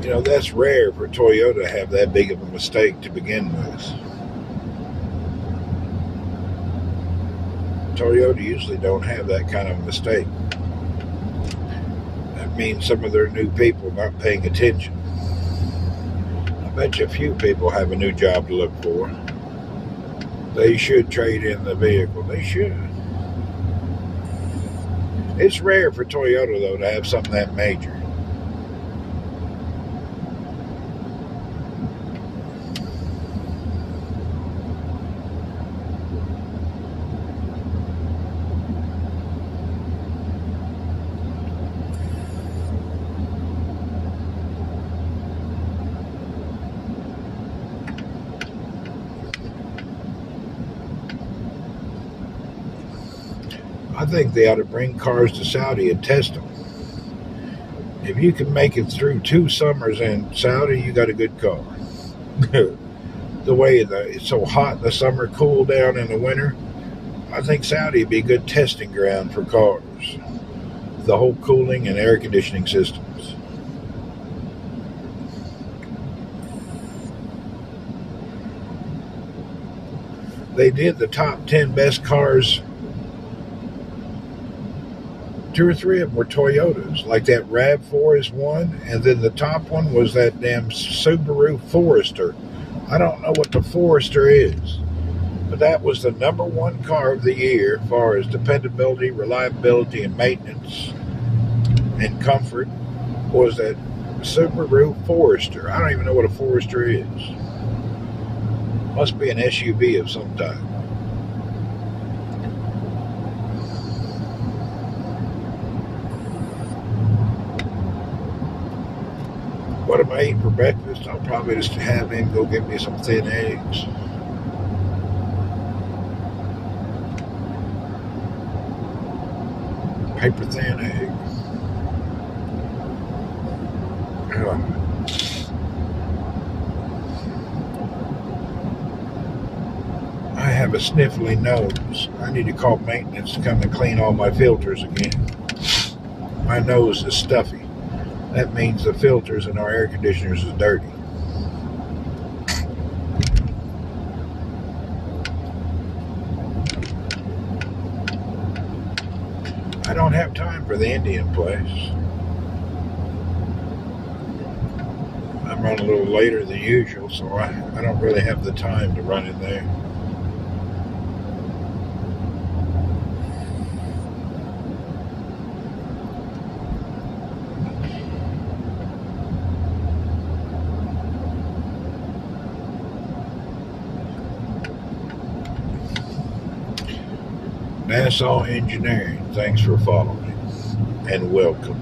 You know, that's rare for Toyota to have that big of a mistake to begin with. Toyota usually don't have that kind of mistake. That means some of their new people not paying attention. I bet you a few people have a new job to look for. They should trade in the vehicle. They should. It's rare for Toyota, though, to have something that major. I think they ought to bring cars to Saudi and test them. If you can make it through 2 summers in Saudi, you got a good car. The way it's so hot in the summer, cool down in the winter, I think Saudi would be a good testing ground for cars. The whole cooling and air conditioning systems. They did the top 10 best cars. 2 or 3 of them were Toyotas. Like that RAV4 is one, and then the top one was that damn Subaru Forester. I don't know what the Forester is, but that was the #1 car of the year as far as dependability, reliability, and maintenance and comfort, was that Subaru Forester. I don't even know what a Forester is. Must be an SUV of some type. What am I eating for breakfast? I'll probably just have him go get me some thin eggs. paper thin egg. I have a sniffly nose. I need to call maintenance to come and clean all my filters again. My nose is stuffy. That means the filters in our air conditioners is dirty. I don't have time for the Indian place. I'm running a little later than usual, so I don't really have the time to run in there. Nassau Engineering, thanks for following and welcome.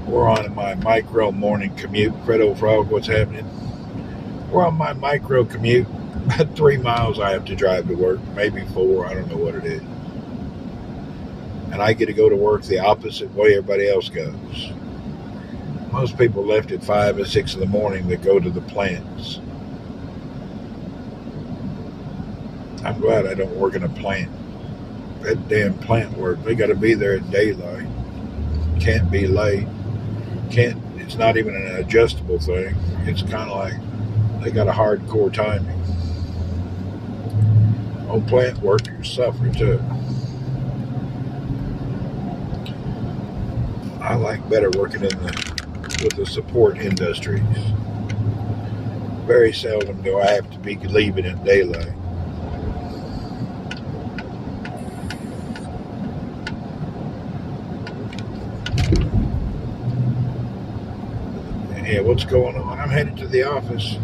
We're on my micro morning commute. Fredo Frog, what's happening? We're on my micro commute. About 3 miles I have to drive to work, maybe 4, I don't know what it is. And I get to go to work the opposite way everybody else goes. Most people left at 5 or 6 in the morning that go to the plants. I'm glad I don't work in a plant. That damn plant work, they got to be there at daylight. Can't be late. It's not even an adjustable thing. It's kind of like they got a hardcore timing. Oh, plant workers suffer too. I like better working with the support industries. Very seldom do I have to be leaving at daylight. Yeah, what's going on? I'm headed to the office.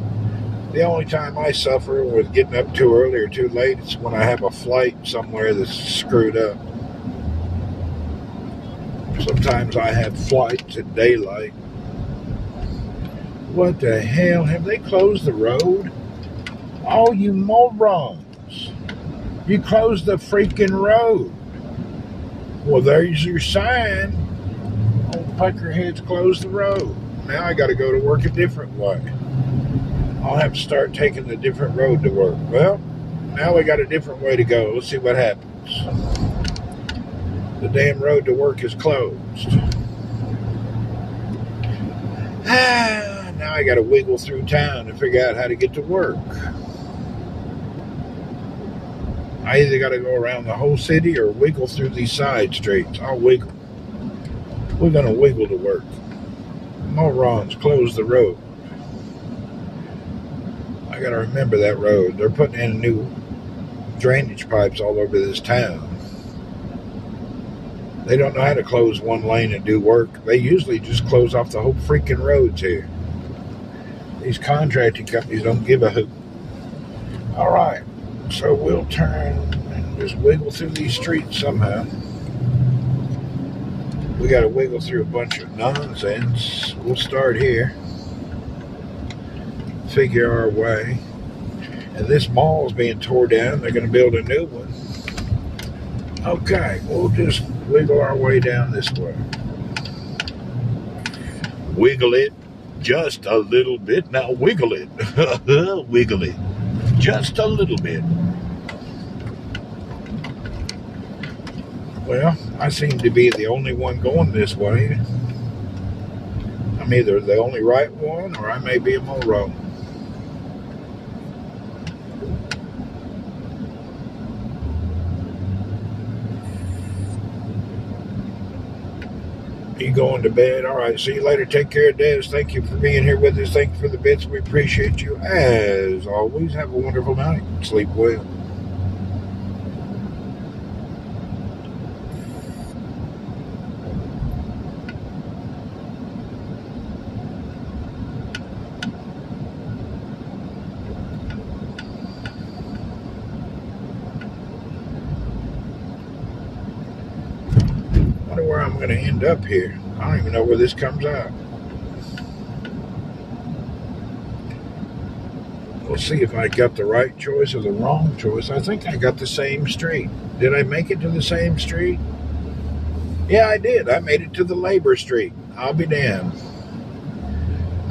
The only time I suffer with getting up too early or too late is when I have a flight somewhere that's screwed up. Sometimes I have flights at daylight. What the hell? Have they closed the road? Oh, you morons. You closed the freaking road. Well, there's your sign. Old puckerheads closed the road. Now I got to go to work a different way. I'll have to start taking the different road to work. Well, now we got a different way to go. Let's see what happens. The damn road to work is closed. Now I got to wiggle through town to figure out how to get to work. I either got to go around the whole city or wiggle through these side streets. I'll wiggle. We're going to wiggle to work. Morons, close the road. I got to remember that road. They're putting in new drainage pipes all over this town. They don't know how to close one lane and do work. They usually just close off the whole freaking roads here. These contracting companies don't give a hoot. All right, so we'll turn and just wiggle through these streets somehow. We got to wiggle through a bunch of nonsense. We'll start here. Figure our way. And this mall is being tore down. They're going to build a new one. Okay, we'll just wiggle our way down this way. Wiggle it just a little bit. Now wiggle it. Wiggle it just a little bit. Well, I seem to be the only one going this way. I'm either the only right one or I may be a moron. You going to bed? All right, see you later. Take care, Des. Thank you for being here with us. Thank you for the bits. We appreciate you. As always, have a wonderful night. Sleep well. I wonder where I'm going to end up here. I don't even know where this comes out. We'll see if I got the right choice or the wrong choice. I think I got the same street. Did I make it to the same street? Yeah, I did. I made it to the Labor Street. I'll be damned.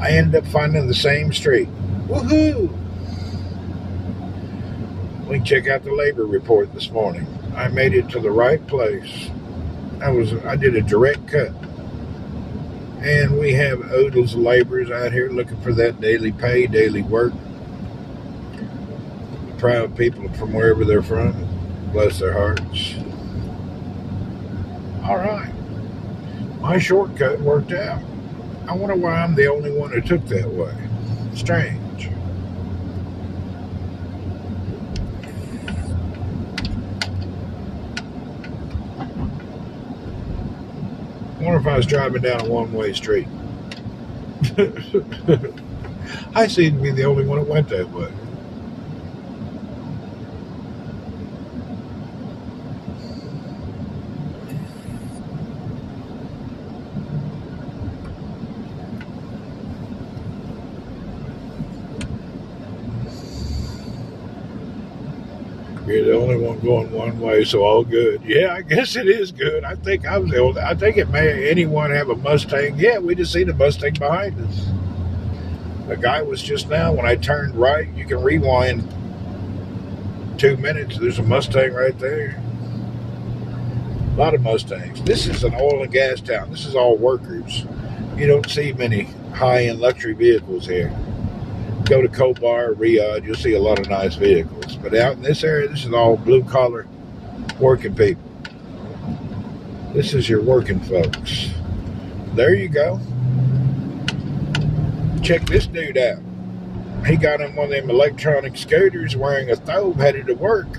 I ended up finding the same street. Woohoo! We can check out the labor report this morning. I made it to the right place. I did a direct cut. And we have oodles of laborers out here looking for that daily pay, daily work. Proud people from wherever they're from. Bless their hearts. All right. My shortcut worked out. I wonder why I'm the only one who took that way. Strange. I wonder if I was driving down a one-way street. I seem to be the only one that went that way. You're the only one going one way, so all good. Yeah, I guess it is good. I think I was the only. I think it may anyone have a Mustang. Yeah, we just seen a Mustang behind us. A guy was just now when I turned right. You can rewind 2 minutes. There's a Mustang right there. A lot of Mustangs. This is an oil and gas town. This is all workers. You don't see many high-end luxury vehicles here. Go to Kobar, Riyadh, you'll see a lot of nice vehicles. But out in this area, this is all blue-collar working people. This is your working folks. There you go. Check this dude out. He got in one of them electronic scooters wearing a thobe, headed to work.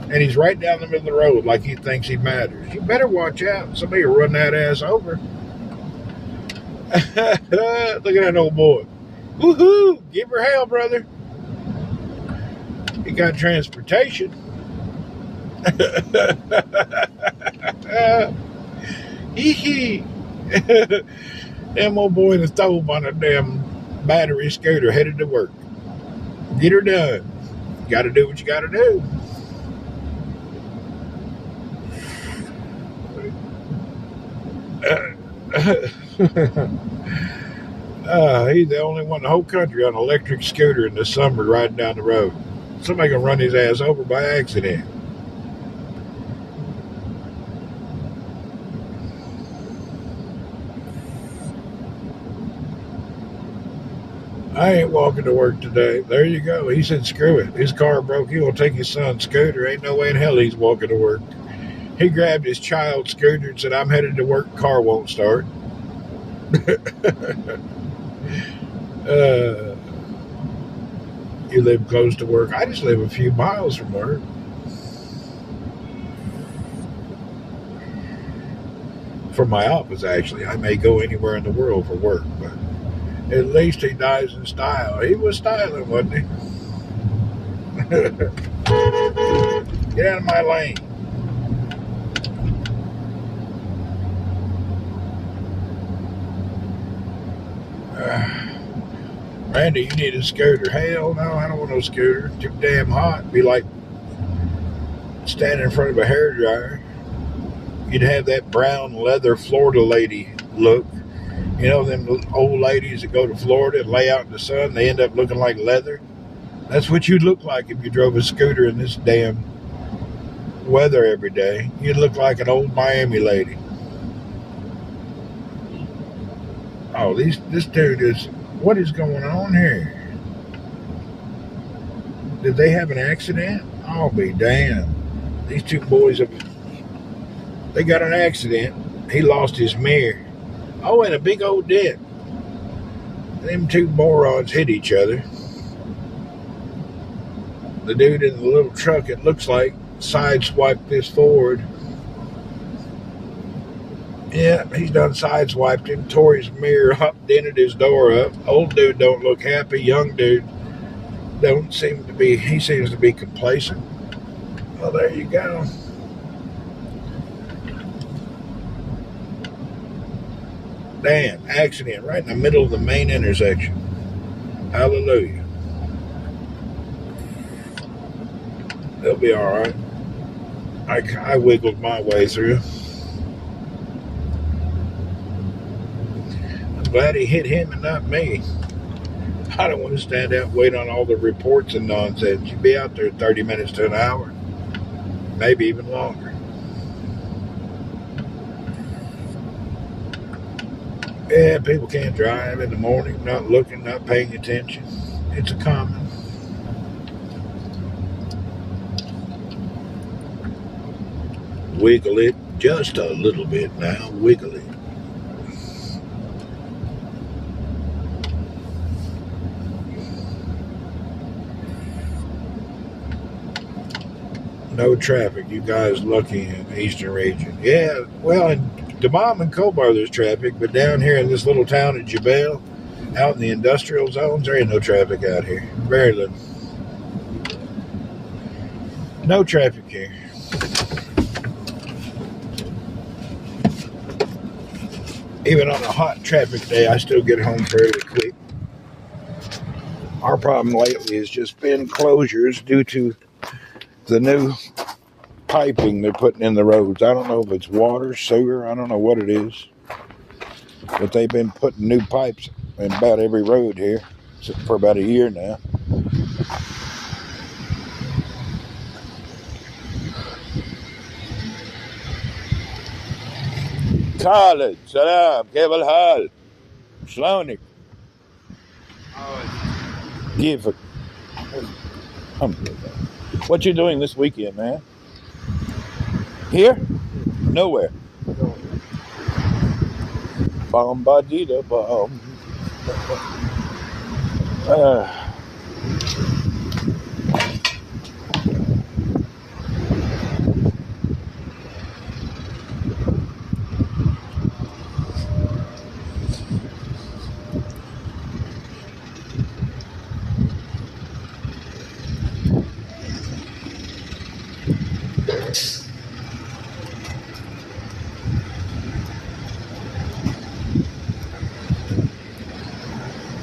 And he's right down the middle of the road like he thinks he matters. You better watch out. Somebody will run that ass over. Look at that old boy. Woohoo! Give her hell, brother. He got transportation. Hee hee. Damn old boy in the stove on a damn battery scooter headed to work. Get her done. You gotta do what you gotta do. He's the only one in the whole country on an electric scooter in the summer riding down the road. Somebody gonna run his ass over by accident. I ain't walking to work today. There you go. He said, screw it. His car broke. He will take his son's scooter. Ain't no way in hell he's walking to work. He grabbed his child's scooter and said, I'm headed to work. Car won't start. You live close to work. I just live a few miles from work. From my office, actually. I may go anywhere in the world for work, but at least he dies in style. He was styling, wasn't he? Get out of my lane. Randy, you need a scooter. Hell no, I don't want no scooter. Too damn hot. It'd be like standing in front of a hairdryer. You'd have that brown leather Florida lady look. You know them old ladies that go to Florida and lay out in the sun, they end up looking like leather? That's what you'd look like if you drove a scooter in this damn weather every day. You'd look like an old Miami lady. Oh, this dude is... What is going on here? Did they have an accident? I'll be damned. These two boys they got an accident. He lost his mirror. Oh, and a big old dent. Them two morons hit each other. The dude in the little truck, it looks like, sideswiped this Ford. Yeah, he's done sideswiped him, tore his mirror up, dented his door up. Old dude don't look happy. Young dude don't seem to be, he seems to be complacent. Well, there you go. Damn, accident right in the middle of the main intersection. Hallelujah. They'll be all right. I wiggled my way through. I'm glad he hit him and not me. I don't want to stand out and wait on all the reports and nonsense. You'd be out there 30 minutes to an hour, maybe even longer. Yeah, people can't drive in the morning, not looking, not paying attention. It's a common. Wiggle it just a little bit now. Wiggle it. No traffic. You guys lucky in the eastern region. Yeah, well, in DeMom and Cobar there's traffic, but down here in this little town of Jebel, out in the industrial zones, there ain't no traffic out here. Very little. No traffic here. Even on a hot traffic day, I still get home fairly quick. Our problem lately has just been closures due to the new piping they're putting in the roads. I don't know if it's water, sewer, I don't know what it is. But they've been putting new pipes in about every road here for about a year now. Khalid, salam, كيف الحال؟ شلونك؟ كيفك؟ What you doing this weekend, man? Here? Nowhere. Bombadita bomb.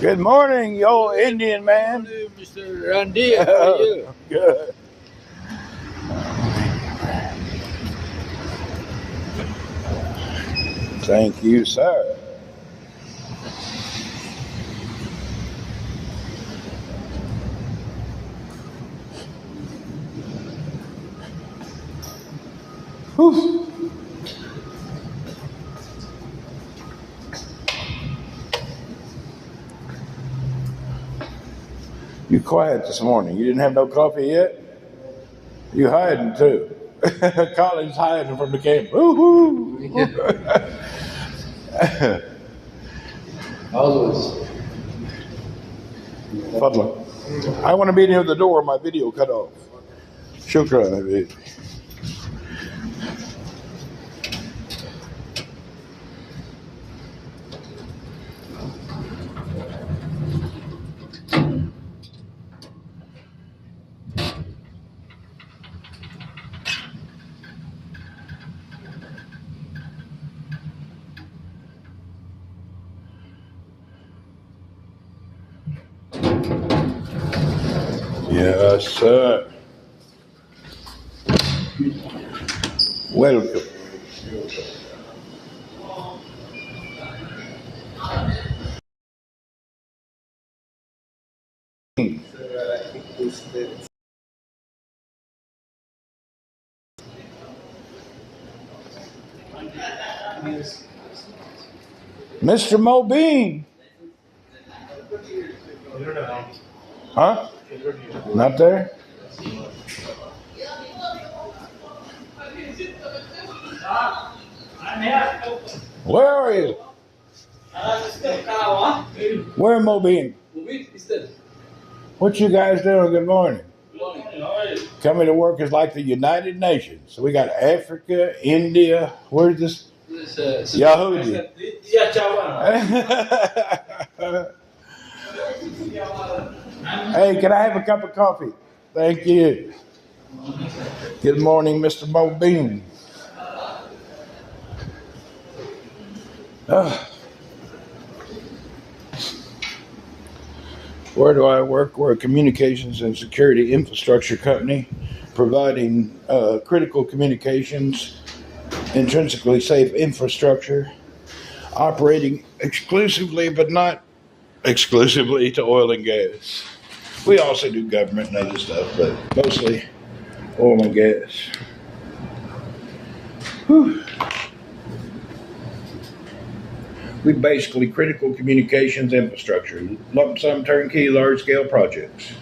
Good morning, you old Indian man. Good morning, Mr. Randy. How are you? Good. Thank you, sir. Whew. You quiet this morning. You didn't have no coffee yet? You hiding too. Colin's hiding from the camera. Woo-hoo. Always. Fadlan. I want to be near the door. My video cut off. Shukran, Habib. Yes, sir. Welcome. Mr. Mobeen. Huh? Not there? Where are you? Where Mobeen? What you guys doing? Good morning. Coming to work is like the United Nations. So we got Africa, India. Where's this? Yahudi. Hey, can I have a cup of coffee? Thank you. Good morning, Mr. Mobeen. Where do I work? We're a communications and security infrastructure company providing critical communications, intrinsically safe infrastructure, operating exclusively but not exclusively to oil and gas. We also do government and other stuff, but mostly oil and gas. Whew. We basically critical communications infrastructure, lump sum turnkey large scale projects.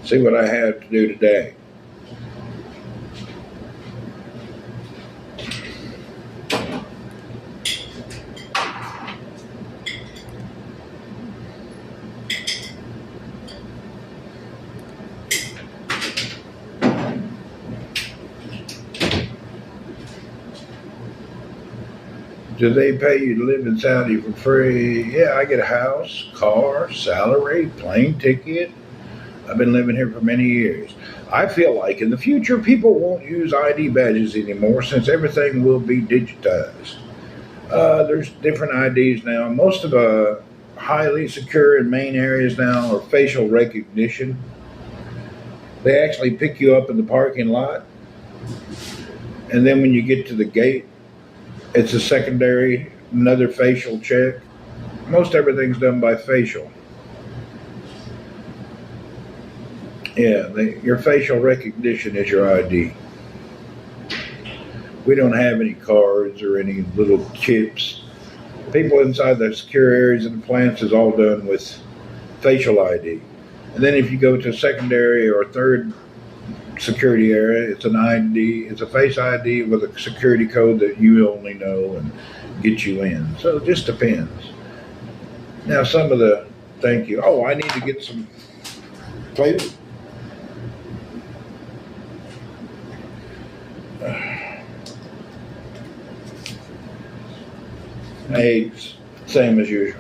See what I had to do today. Do they pay you to live in Saudi for free? Yeah, I get a house, car, salary, plane ticket. I've been living here for many years. I feel like in the future people won't use ID badges anymore since everything will be digitized. There's different IDs now. Most of the highly secure in main areas now are facial recognition. They actually pick you up in the parking lot, and then when you get to the gate, it's a secondary, another facial check. Most everything's done by facial. Yeah, your facial recognition is your ID. We don't have any cards or any little chips. People inside the secure areas of the plants is all done with facial ID. And then if you go to secondary or third security area, it's an ID, it's a face ID with a security code that you only know and get you in. So it just depends. Now some of the, thank you. Oh, I need to get some flavor. Eggs, same as usual.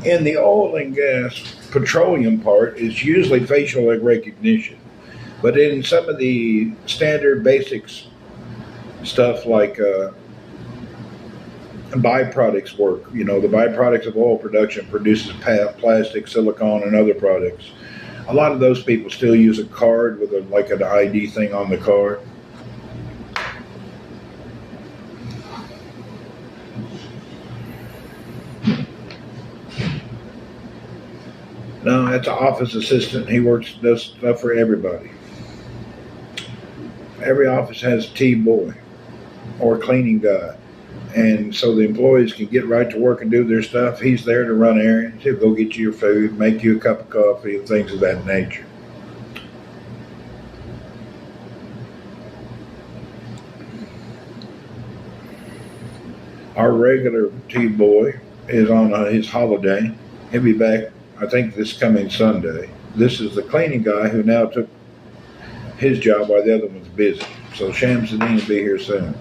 In the oil and gas petroleum part, it's usually facial recognition. But in some of the standard basics stuff like byproducts work, the byproducts of oil production produces plastic, silicone, and other products. A lot of those people still use a card with an ID thing on the card. No, that's an office assistant. He does stuff for everybody. Every office has a T-boy or a cleaning guy. And so the employees can get right to work and do their stuff. He's there to run errands. He'll go get you your food, make you a cup of coffee, and things of that nature. Our regular T-boy is on his holiday. He'll be back, I think, this coming Sunday. This is the cleaning guy who now took his job while the other one's busy. So Shamsuddin will be here soon.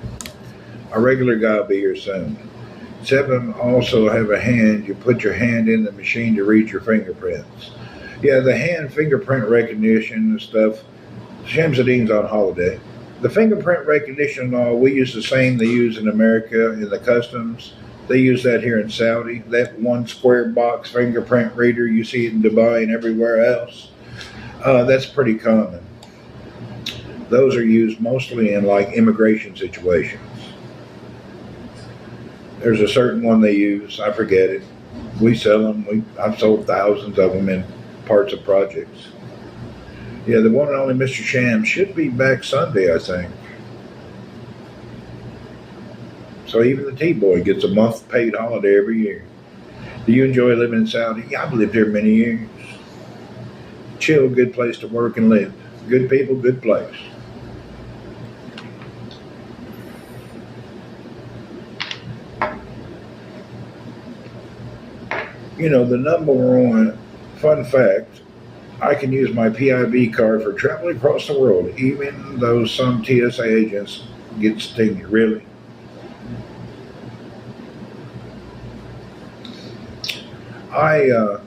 Our regular guy will be here soon. Seven also have a hand. You put your hand in the machine to read your fingerprints. Yeah, the hand fingerprint recognition and stuff. Shamsuddin's on holiday. The fingerprint recognition law, we use the same they use in America in the customs. They use that here in Saudi. That one square box fingerprint reader you see in Dubai and everywhere else. That's pretty common. Those are used mostly in immigration situations. There's a certain one they use. I forget it. We sell them. I've sold thousands of them in parts of projects. Yeah, the one and only Mr. Sham should be back Sunday, I think. So even the T-boy gets a month paid holiday every year. Do you enjoy living in Saudi? Yeah, I've lived here many years. Chill, good place to work and live. Good people, good place. The number one fun fact, I can use my PIB card for traveling across the world, even though some TSA agents get stingy. Really? I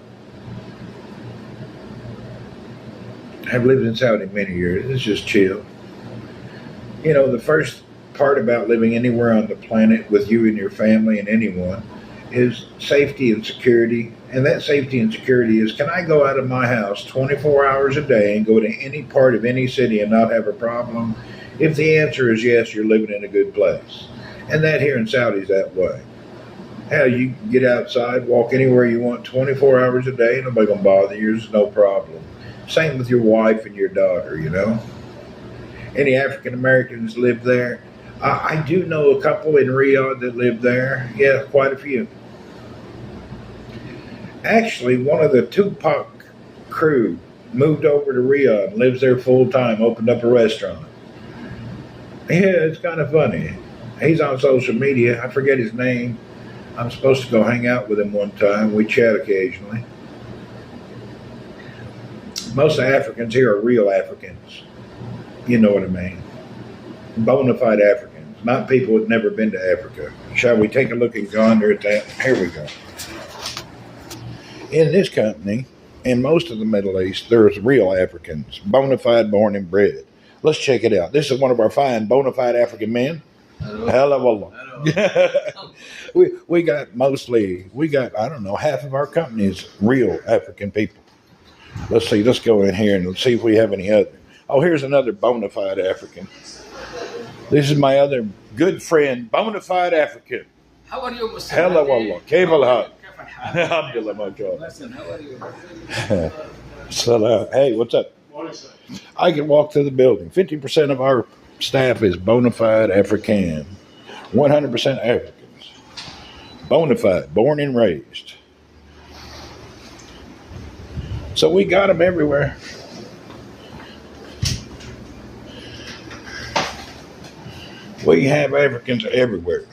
have lived in Saudi many years. It's just chill. You know, the first part about living anywhere on the planet with you and your family and anyone is safety and security. And that safety and security is, can I go out of my house 24 hours a day and go to any part of any city and not have a problem? If the answer is yes, you're living in a good place. And that here in Saudi is that way. Hell, you can get outside, walk anywhere you want 24 hours a day, nobody gonna bother you, there's no problem. Same with your wife and your daughter, you know. Any African Americans live there? I do know a couple in Riyadh that live there. Yeah, quite a few. Actually, one of the Tupac crew moved over to Riyadh and lives there full time, opened up a restaurant. Yeah, it's kind of funny. He's on social media. I forget his name. I'm supposed to go hang out with him one time. We chat occasionally. Most Africans here are real Africans. You know what I mean. Bona fide Africans, not people who've never been to Africa. Shall we take a look and gander at that? Here we go. In this company, in most of the Middle East, there's real Africans, bona fide, born and bred. Let's check it out. This is one of our fine bona fide African men. Hello. we got, I don't know, half of our company is real African people. Let's see, let's go in here and let's see if we have any other. Oh, here's another bona fide African. This is my other good friend, bona fide African. How are you, Mr. Hello, Randy? Allah. كيف الحال? Alhamdulillah, my job. Listen, how are you? Salam. Hey, what's up? I can walk through the building. 50% of our staff is bona fide African. 100% Africans. Bona fide, born and raised. So we got them everywhere. We have Africans everywhere.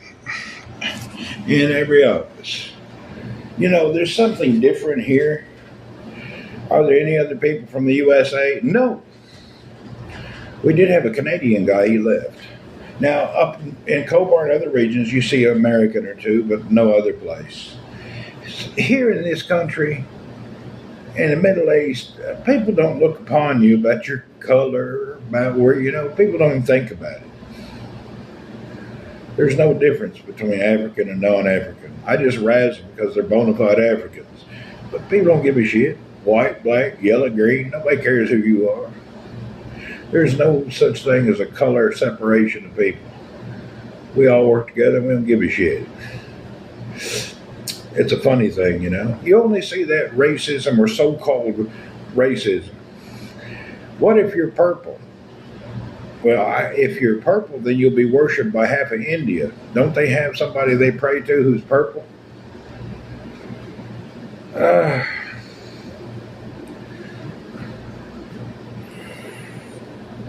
In every office. You know, there's something different here. Are there any other people from the USA? No. We did have a Canadian guy, he left. Now, up in Cobar and other regions, you see an American or two, but no other place. Here in this country, in the Middle East, people don't look upon you about your color, about where, you know, people don't even think about it. There's no difference between African and non-African. I just razz them because they're bona fide Africans. But people don't give a shit. White, black, yellow, green, nobody cares who you are. There's no such thing as a color separation of people. We all work together and we don't give a shit. It's a funny thing, you know. You only see that racism or so-called racism. What if you're purple? Well, if you're purple, then you'll be worshipped by half of India. Don't they have somebody they pray to who's purple?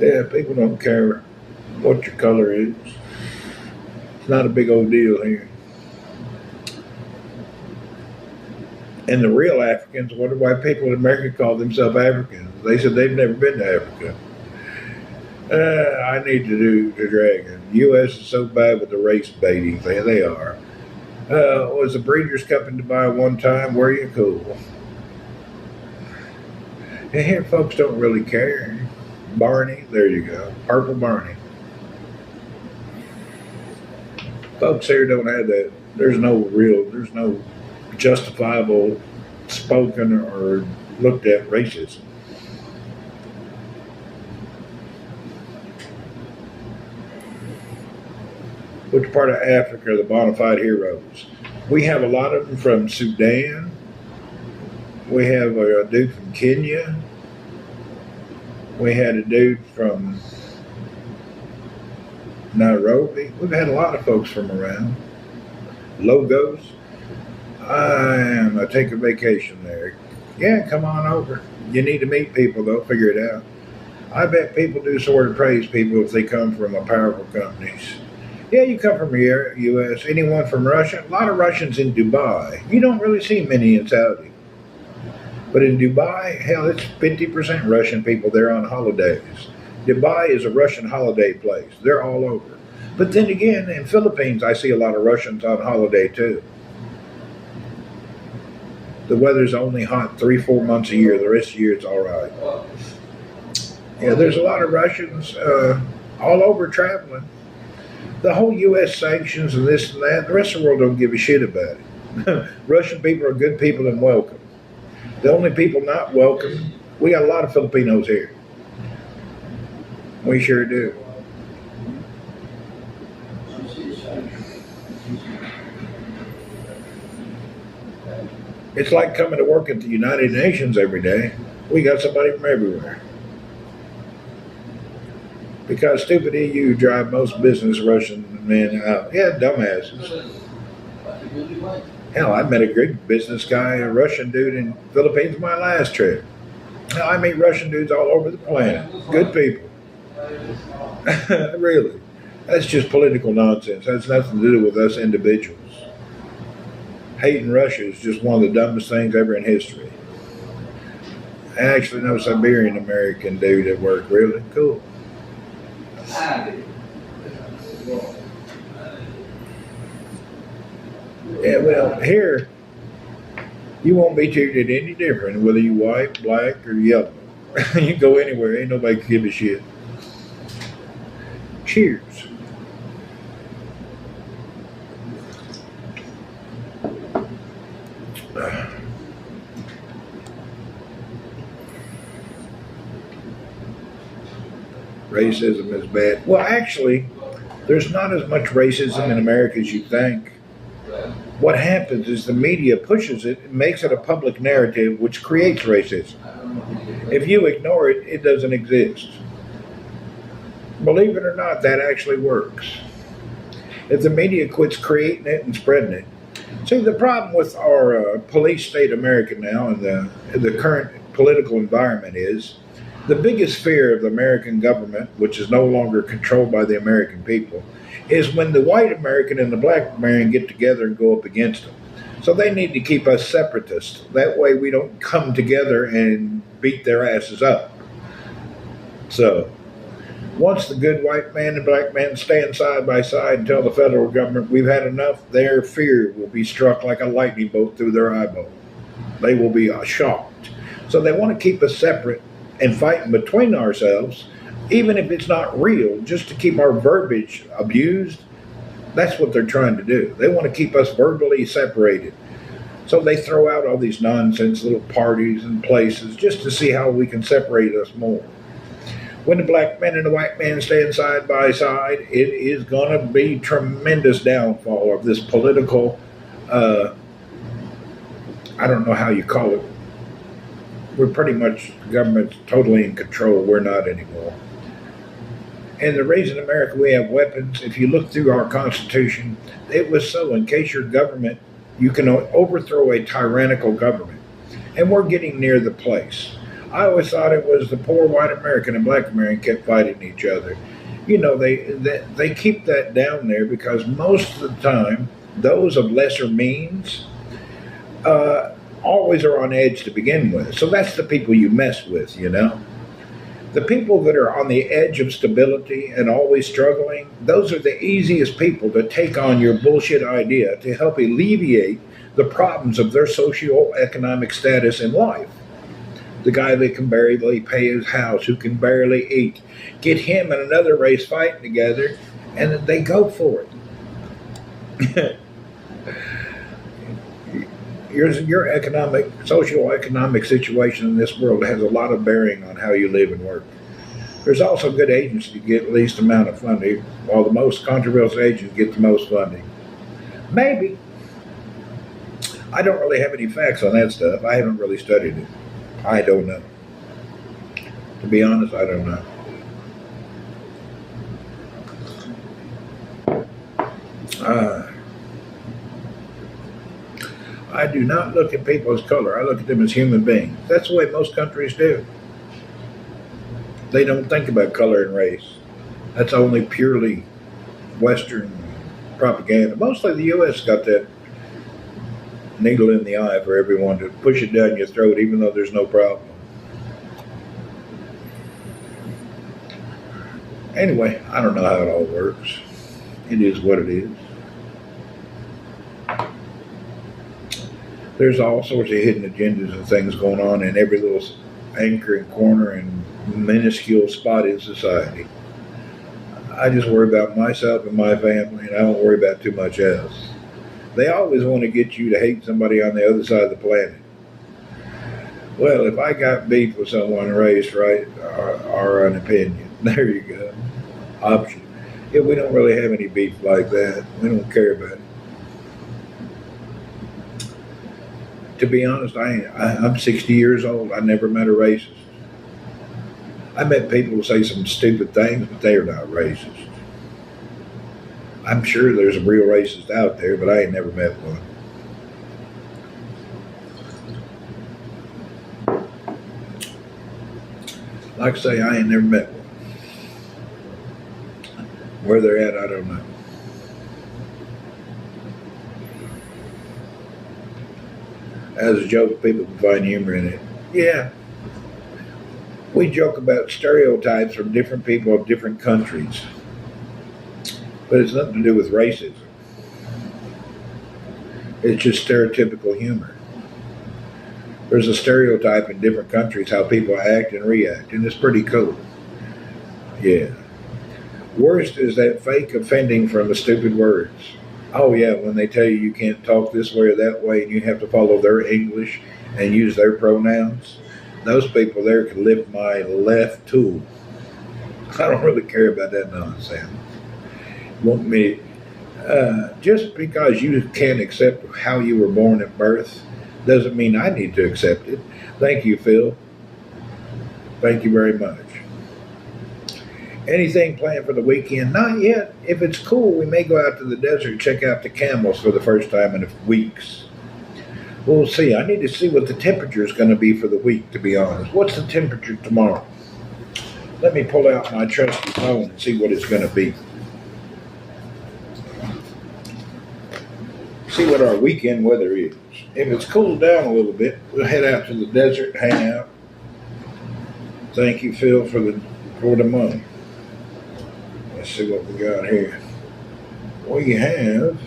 Yeah, people don't care what your color is. It's not a big old deal here. And the real Africans wonder why people in America call themselves Africans. They said they've never been to Africa. I need to do the dragon. U.S. is so bad with the race baiting thing. They are. Was the Breeders' Cup in Dubai one time? Were you cool? And here folks don't really care. Barney, there you go. Purple Barney. Folks here don't have that. There's no justifiable spoken or looked at racism. Which part of Africa are the bona fide heroes? We have a lot of them from Sudan. We have a dude from Kenya. We had a dude from Nairobi. We've had a lot of folks from around. Logos. I take a vacation there. Yeah, come on over. You need to meet people, though. Figure it out. I bet people do sort of praise people if they come from a powerful companies. Yeah, you come from the U.S. Anyone from Russia? A lot of Russians in Dubai. You don't really see many in Saudi. But in Dubai, hell, it's 50% Russian people there on holidays. Dubai is a Russian holiday place. They're all over. But then again, in Philippines, I see a lot of Russians on holiday too. The weather's only hot 3, 4 months a year. The rest of the year it's all right. Yeah, there's a lot of Russians all over traveling. The whole U.S. sanctions and this and that, the rest of the world don't give a shit about it. Russian people are good people and welcome. The only people not welcome, we got a lot of Filipinos here. We sure do. It's like coming to work at the United Nations every day. We got somebody from everywhere. Because stupid EU drive most business Russian men out. Yeah, dumbasses. Hell, I met a great business guy, a Russian dude in Philippines my last trip. Hell, I meet Russian dudes all over the planet. Good people. Really. That's just political nonsense. That's nothing to do with us individuals. Hating Russia is just one of the dumbest things ever in history. I actually know a Siberian American dude at work. Really cool. Yeah, well, here, you won't be treated any different whether you white, black, or yellow. You go anywhere, ain't nobody can give a shit. Cheers. Racism is bad. Well, actually, there's not as much racism in America as you think. What happens is the media pushes it and makes it a public narrative which creates racism. If you ignore it, it doesn't exist. Believe it or not, that actually works. If the media quits creating it and spreading it. See, the problem with our police state America now and the current political environment is the biggest fear of the American government, which is no longer controlled by the American people, is when the white American and the black American get together and go up against them. So they need to keep us separatists. That way we don't come together and beat their asses up. So once the good white man and black man stand side by side and tell the federal government we've had enough, their fear will be struck like a lightning bolt through their eyeball. They will be shocked. So they want to keep us separate and fighting between ourselves, even if it's not real, just to keep our verbiage abused. That's what they're trying to do. They want to keep us verbally separated. So they throw out all these nonsense little parties and places just to see how we can separate us more. When the black man and the white man stand side by side, it is going to be tremendous downfall of this political, I don't know how you call it. We're pretty much, the government's totally in control. We're not anymore. And the reason in America we have weapons, if you look through our Constitution, it was so in case your government, you can overthrow a tyrannical government. And we're getting near the place. I always thought it was the poor white American and black American kept fighting each other. You know, they keep that down there because most of the time, those of lesser means always are on edge to begin with. So that's the people you mess with, you know. The people that are on the edge of stability and always struggling, those are the easiest people to take on your bullshit idea to help alleviate the problems of their socio-economic status in life. The guy that can barely pay his house, who can barely eat. Get him and another race fighting together, and they go for it. Your economic, socio-economic situation in this world has a lot of bearing on how you live and work. There's also good agents to get the least amount of funding, while the most controversial agents get the most funding. Maybe. I don't really have any facts on that stuff. I haven't really studied it. I don't know. To be honest, I don't know. I do not look at people as color. I look at them as human beings. That's the way most countries do. They don't think about color and race. That's only purely Western propaganda. Mostly the U.S. got that needle in the eye for everyone to push it down your throat, even though there's no problem. Anyway, I don't know how it all works. It is what it is. There's all sorts of hidden agendas and things going on in every little anchor and corner and minuscule spot in society. I just worry about myself and my family, and I don't worry about too much else. They always want to get you to hate somebody on the other side of the planet. Well, if I got beef with someone, race, right, or an opinion, there you go. Option. Yeah, we don't really have any beef like that. We don't care about it. To be honest, I'm 60 years old. I never met a racist. I met people who say some stupid things, but they are not racist. I'm sure there's a real racist out there, but I ain't never met one. Like I say, I ain't never met one. Where they're at, I don't know. As a joke, people can find humor in it. Yeah. We joke about stereotypes from different people of different countries. But it's nothing to do with racism. It's just stereotypical humor. There's a stereotype in different countries how people act and react, and it's pretty cool. Yeah. Worst is that fake offending from the stupid words. Oh yeah, when they tell you you can't talk this way or that way and you have to follow their English and use their pronouns. Those people there can lift my left tool. I don't really care about that nonsense. Want me, just because you can't accept how you were born at birth doesn't mean I need to accept it. Thank you, Phil. Thank you very much. Anything planned for the weekend? Not yet. If it's cool, we may go out to the desert and check out the camels for the first time in weeks. We'll see. I need to see what the temperature is going to be for the week, to be honest. What's the temperature tomorrow? Let me pull out my trusty phone and see what it's going to be. See what our weekend weather is. If it's cooled down a little bit, we'll head out to the desert, hang out. Thank you, Phil, for the money. Let's see what we got here. We have,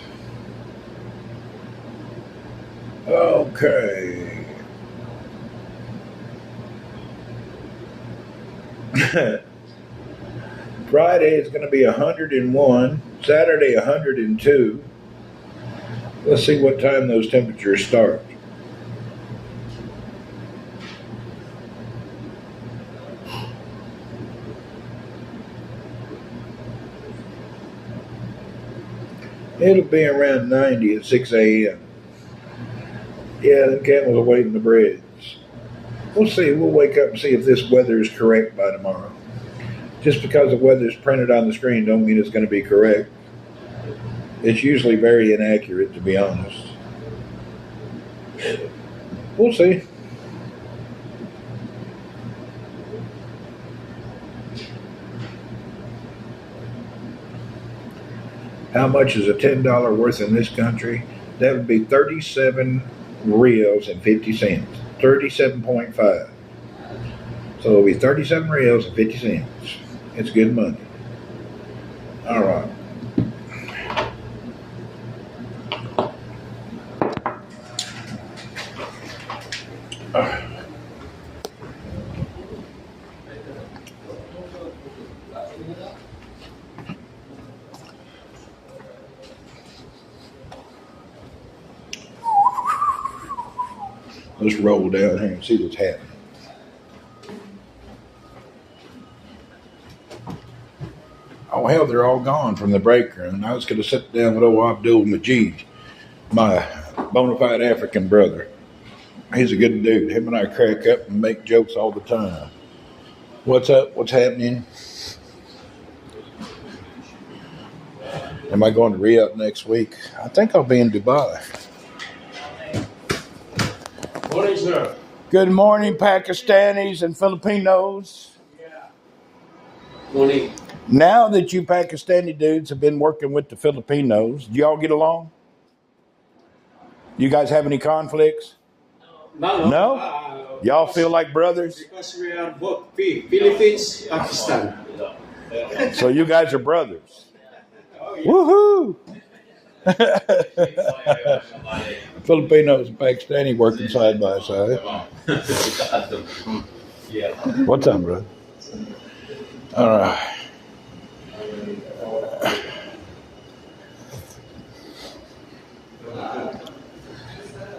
okay. Friday is going to be 101, Saturday 102. Let's see what time those temperatures start. It'll be around 90 at 6 a.m. Yeah, them camels are waiting the breads. We'll see. We'll wake up and see if this weather is correct by tomorrow. Just because the weather is printed on the screen don't mean it's going to be correct. It's usually very inaccurate, to be honest. We'll see. How much is a $10 worth in this country? That would be 37 reals and 50 cents. 37.5. So it'll be 37 reals and 50 cents. It's good money. All right. Let's roll down here and see what's happening. Oh, hell, they're all gone from the break room. I was going to sit down with old Abdul Majid, my bona fide African brother. He's a good dude. Him and I crack up and make jokes all the time. What's up? What's happening? Am I going to Riyadh next week? I think I'll be in Dubai. Morning, sir. Good morning, Pakistanis and Filipinos. Morning. Now that you Pakistani dudes have been working with the Filipinos, do y'all get along? You guys have any conflicts? No? Y'all feel like brothers? Because we are both Philippines, Pakistan. So you guys are brothers. Woohoo! Filipinos and Pakistani working side by side. What time, bro? All right.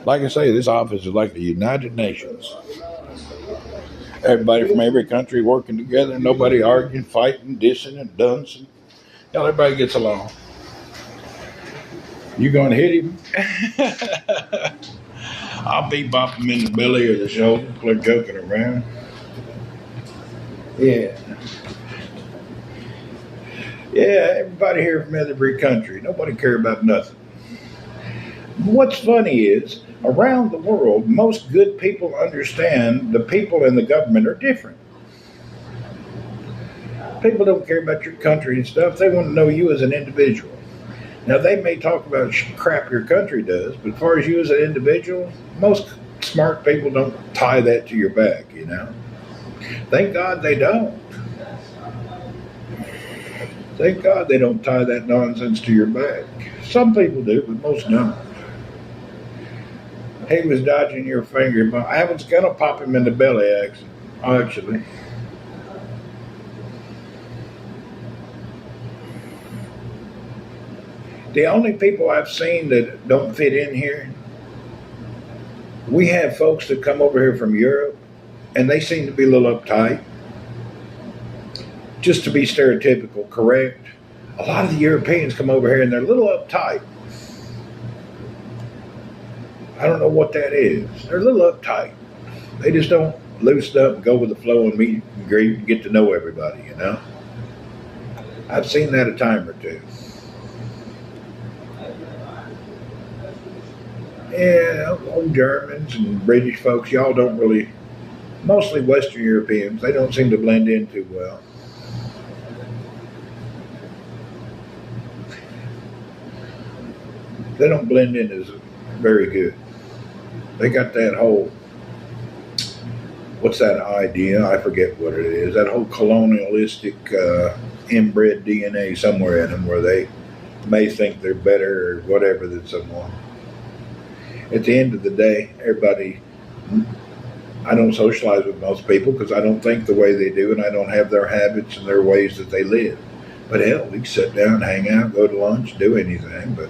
Like I say, this office is like the United Nations. Everybody from every country working together, nobody arguing, fighting, dissing, and duncing. Hell, everybody gets along. You gonna hit him? I'll bebop him in the belly or the shoulder, quit joking around. Yeah. Yeah, everybody here from every country. Nobody care about nothing. What's funny is, around the world, most good people understand the people in the government are different. People don't care about your country and stuff. They want to know you as an individual. Now, they may talk about crap your country does, but as far as you as an individual, most smart people don't tie that to your back, you know. Thank God they don't. Thank God they don't tie that nonsense to your back. Some people do, but most don't. He was dodging your finger, but I was going to pop him in the belly, actually. The only people I've seen that don't fit in here, we have folks that come over here from Europe, and they seem to be a little uptight. Just to be stereotypical, correct? A lot of the Europeans come over here and they're a little uptight. I don't know what that is. They're a little uptight. They just don't loosen up and go with the flow and meet and greet and get to know everybody, you know? I've seen that a time or two. Yeah, old Germans and British folks, y'all don't really, mostly Western Europeans, they don't seem to blend in too well. They don't blend in as very good. They got that whole, what's that idea? I forget what it is. That whole colonialistic inbred DNA somewhere in them where they may think they're better or whatever than someone. At the end of the day, everybody, I don't socialize with most people because I don't think the way they do and I don't have their habits and their ways that they live. But hell, we can sit down, hang out, go to lunch, do anything, but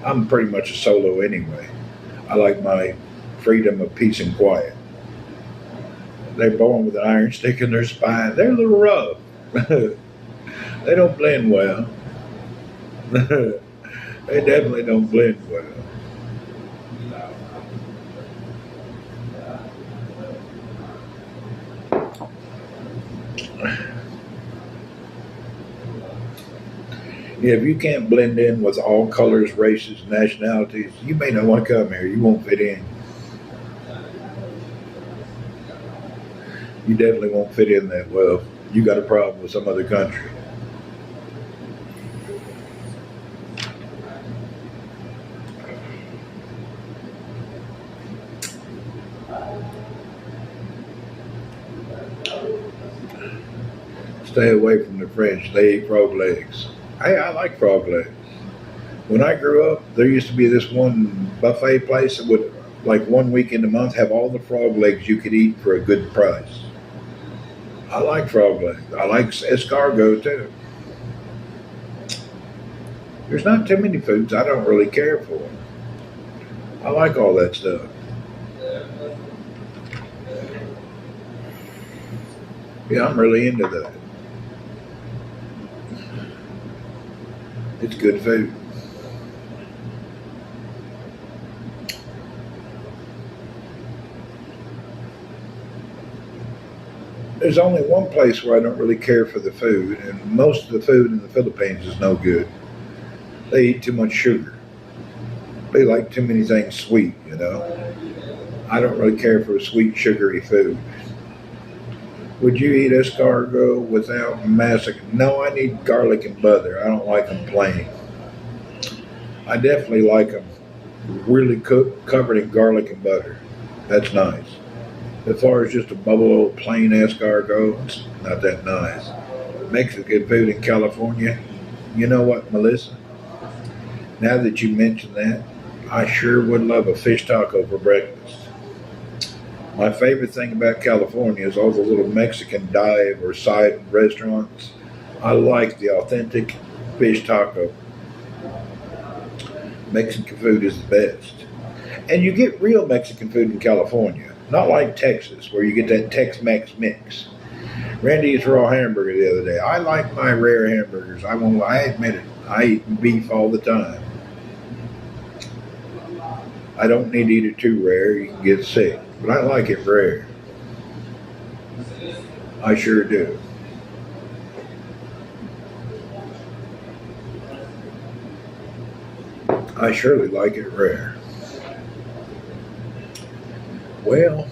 I'm pretty much a solo anyway. I like my freedom of peace and quiet. They're born with an iron stick in their spine. They're a little rough. They don't blend well. They definitely don't blend well. If you can't blend in with all colors, races, nationalities, you may not want to come here. You won't fit in. You definitely won't fit in that well. You got a problem with some other country. Stay away from the French. They eat frog legs. Hey, I like frog legs. When I grew up, there used to be this one buffet place that would, like 1 weekend a month, have all the frog legs you could eat for a good price. I like frog legs. I like escargot too. There's not too many foods I don't really care for. I like all that stuff. Yeah, I'm really into that. It's good food. There's only one place where I don't really care for the food, and most of the food in the Philippines is no good. They eat too much sugar. They like too many things sweet, you know. I don't really care for sweet, sugary food. Would you eat escargot without massic? No, I need garlic and butter. I don't like them plain. I definitely like them really cooked, covered in garlic and butter. That's nice. As far as just a bubble old plain escargot, it's not that nice. Mexican food in California, you know what, Melissa? Now that you mention that, I sure would love a fish taco for breakfast. My favorite thing about California is all the little Mexican dive or side restaurants. I like the authentic fish taco. Mexican food is the best. And you get real Mexican food in California, not like Texas, where you get that Tex-Mex mix. Randy's raw hamburger the other day. I like my rare hamburgers. I admit it. I eat beef all the time. I don't need to eat it too rare. You can get sick. But I like it rare. I sure do. I surely like it rare. Well,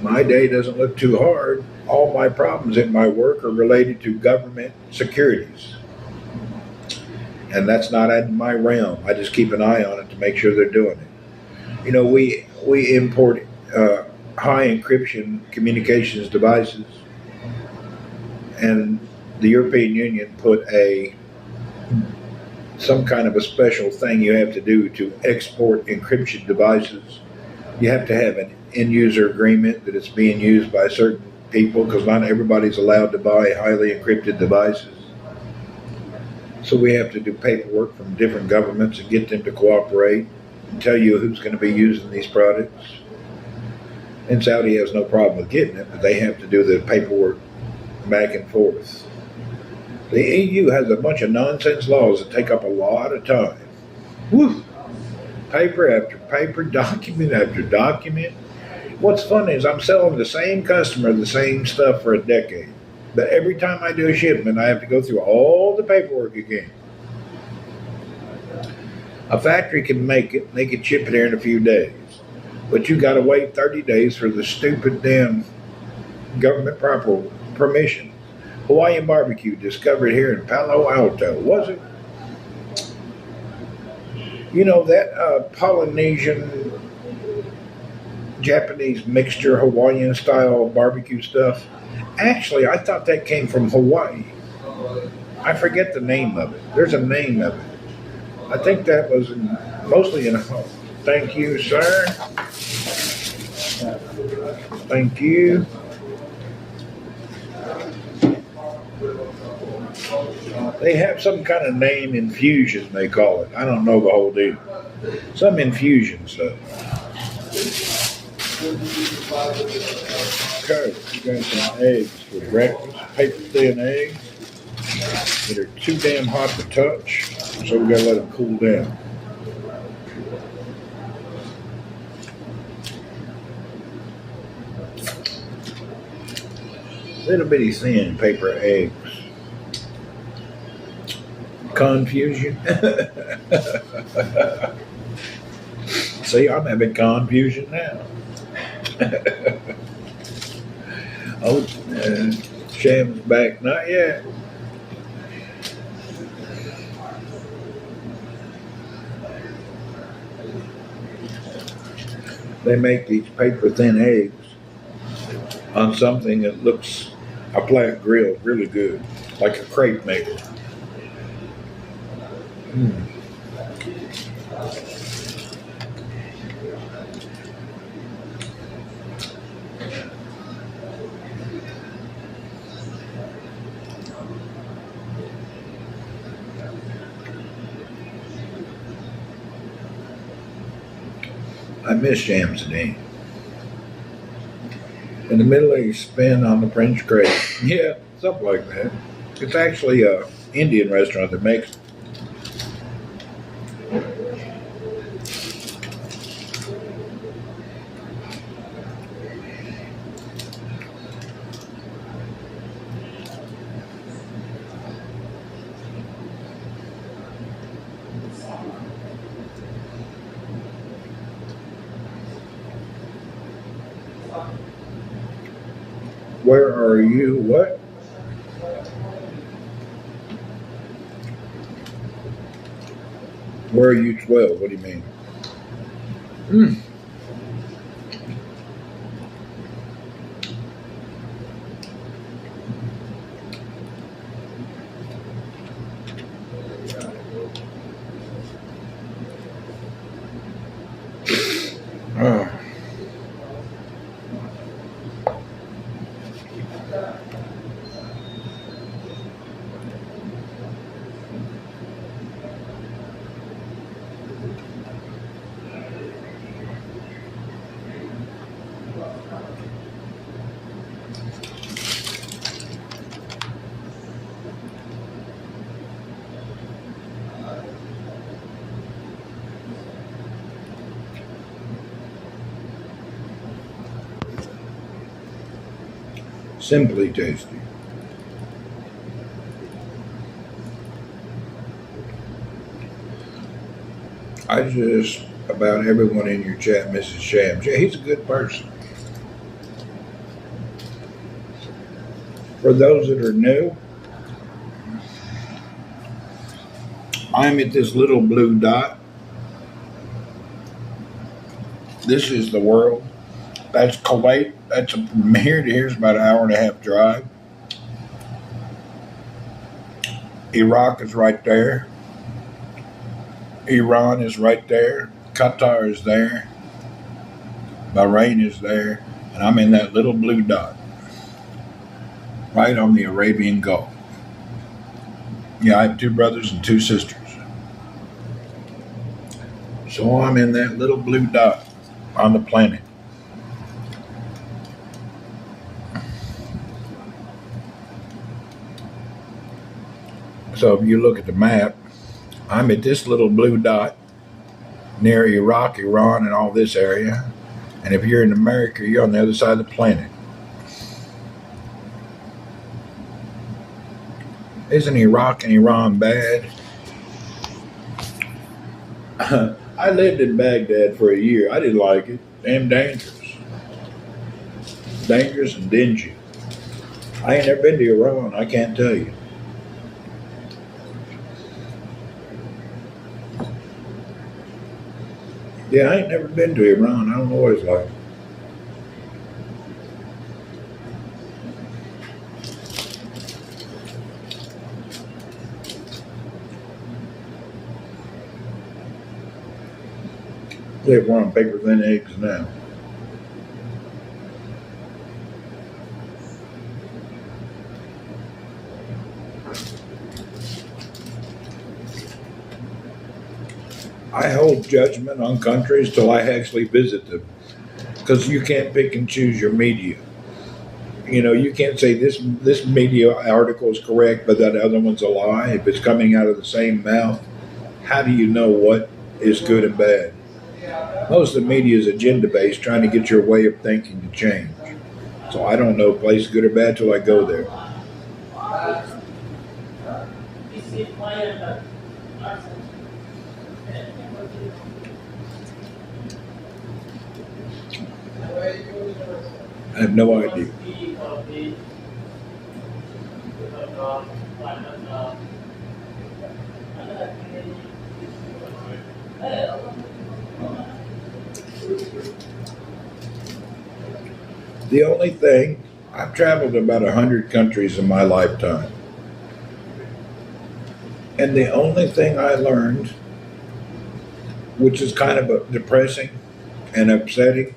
my day doesn't look too hard. All my problems in my work are related to government securities. And that's not in my realm. I just keep an eye on it to make sure they're doing it. You know, we import high encryption communications devices, and the European Union put some kind of a special thing you have to do to export encryption devices. You have to have an end user agreement that it's being used by certain people, because not everybody's allowed to buy highly encrypted devices. So we have to do paperwork from different governments and get them to cooperate and tell you who's going to be using these products. And Saudi has no problem with getting it, but they have to do the paperwork back and forth. The EU has a bunch of nonsense laws that take up a lot of time. Woo! Paper after paper, document after document. What's funny is I'm selling the same customer the same stuff for a decade. But every time I do a shipment, I have to go through all the paperwork again. A factory can make it, they can ship it here in a few days. But you got to wait 30 days for the stupid damn government proper permission. Hawaiian barbecue discovered here in Palo Alto, was it? You know, that Polynesian Japanese mixture Hawaiian style barbecue stuff? Actually, I thought that came from Hawaii. I forget the name of it. There's a name of it. I think that was mostly in. Thank you, sir. Thank you. They have some kind of name infusion, they call it. I don't know the whole deal. Some infusion stuff. Okay, you got some eggs for breakfast. Paper thin eggs that are too damn hot to touch, so we gotta let them cool down. Little bitty thin paper eggs. Confusion. See, I'm having confusion now. Oh, Sham's back. Not yet. They make these paper thin eggs on something that looks a flat grill really good, like a crepe maker. I miss jam today. In the middle of your spin on the French grape. Yeah, something like that. It's actually a Indian restaurant that makes it. Where are you? What? Where are you 12? What do you mean? Simply tasty. I just about everyone in your chat, Mrs. Shams. Yeah, he's a good person. For those that are new, I'm at this little blue dot. This is the world. That's Kuwait. That's from here to here is about an hour and a half drive. Iraq is right there. Iran is right there. Qatar is there. Bahrain is there. And I'm in that little blue dot. Right on the Arabian Gulf. Yeah, I have 2 brothers and 2 sisters. So I'm in that little blue dot on the planet. So if you look at the map, I'm at this little blue dot near Iraq, Iran, and all this area. And if you're in America, you're on the other side of the planet. Isn't Iraq and Iran bad? I lived in Baghdad for a year. I didn't like it. Damn dangerous. Dangerous and dingy. I ain't never been to Iran. I can't tell you. Yeah, I ain't never been to Iran. I don't know what it's like. They're on paper thin eggs now. I hold judgment on countries till I actually visit them, because you can't pick and choose your media. You know, you can't say this media article is correct, but that other one's a lie. If it's coming out of the same mouth, how do you know what is good and bad? Most of the media is agenda-based, trying to get your way of thinking to change. So I don't know if a place is good or bad till I go there. I have no idea. The only thing, I've traveled to about 100 countries in my lifetime. And the only thing I learned, which is kind of depressing and upsetting,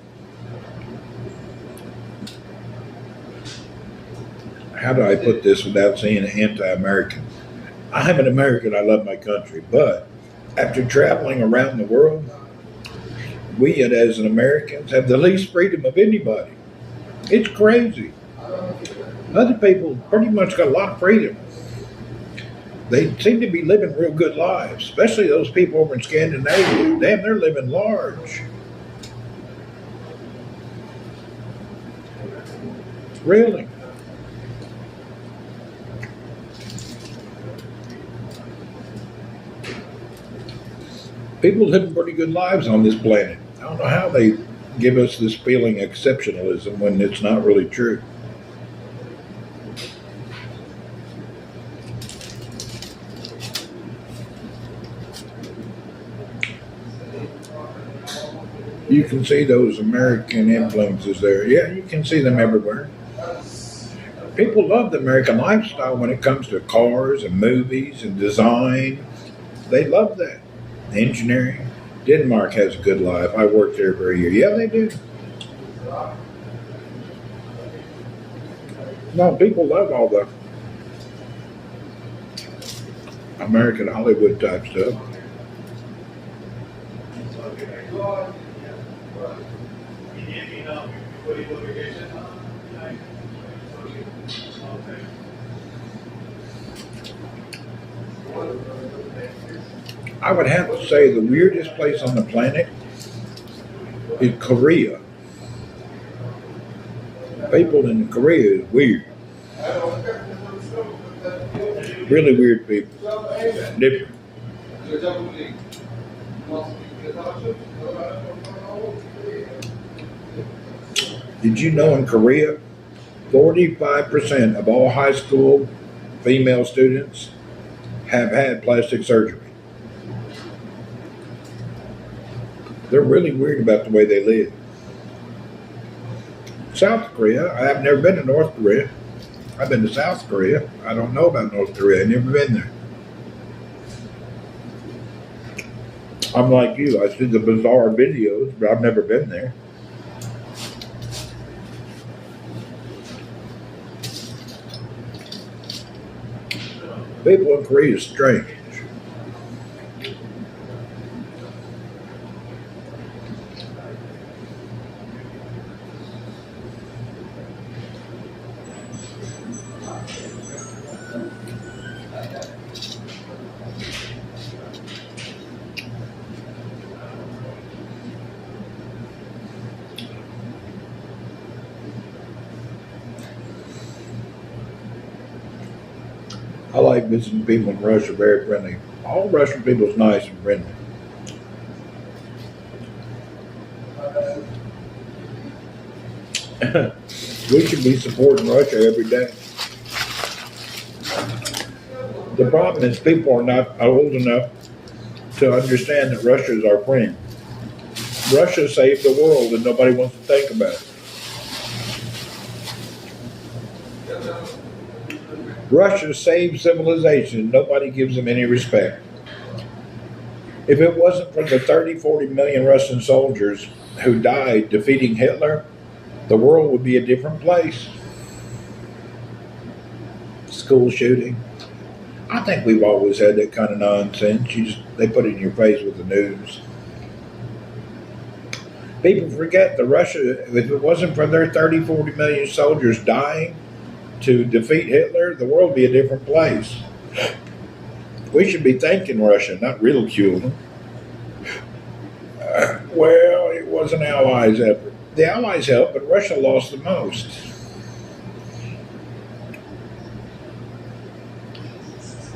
how do I put this without saying anti-American? I'm an American, I love my country, but after traveling around the world, we as Americans have the least freedom of anybody. It's crazy. Other people pretty much got a lot of freedom. They seem to be living real good lives, especially those people over in Scandinavia. Damn, they're living large. Really. People living pretty good lives on this planet. I don't know how they give us this feeling of exceptionalism when it's not really true. You can see those American influences there. Yeah, you can see them everywhere. People love the American lifestyle when it comes to cars and movies and design. They love that. Engineering. Denmark has a good life. I worked there for a year. Yeah, they do. No, people love all the American Hollywood type stuff. I would have to say the weirdest place on the planet is Korea. People in Korea is weird. Really weird people. Different. Did you know in Korea, 45% of all high school female students have had plastic surgery? They're really weird about the way they live. South Korea, I've never been to North Korea. I've been to South Korea. I don't know about North Korea. I've never been there. I'm like you. I see the bizarre videos, but I've never been there. People in Korea are strange. I like visiting people in Russia, very friendly. All Russian people is nice and friendly. We should be supporting Russia every day. The problem is people are not old enough to understand that Russia is our friend. Russia saved the world and nobody wants to think about it. Russia saved civilization. Nobody gives them any respect. If it wasn't for the 30, 40 million Russian soldiers who died defeating Hitler, the world would be a different place. School shooting. I think we've always had that kind of nonsense. They put it in your face with the news. People forget that Russia, if it wasn't for their 30, 40 million soldiers dying to defeat Hitler, the world would be a different place. We should be thanking Russia, not ridiculing them. Well, it was an Allies effort. The Allies helped, but Russia lost the most.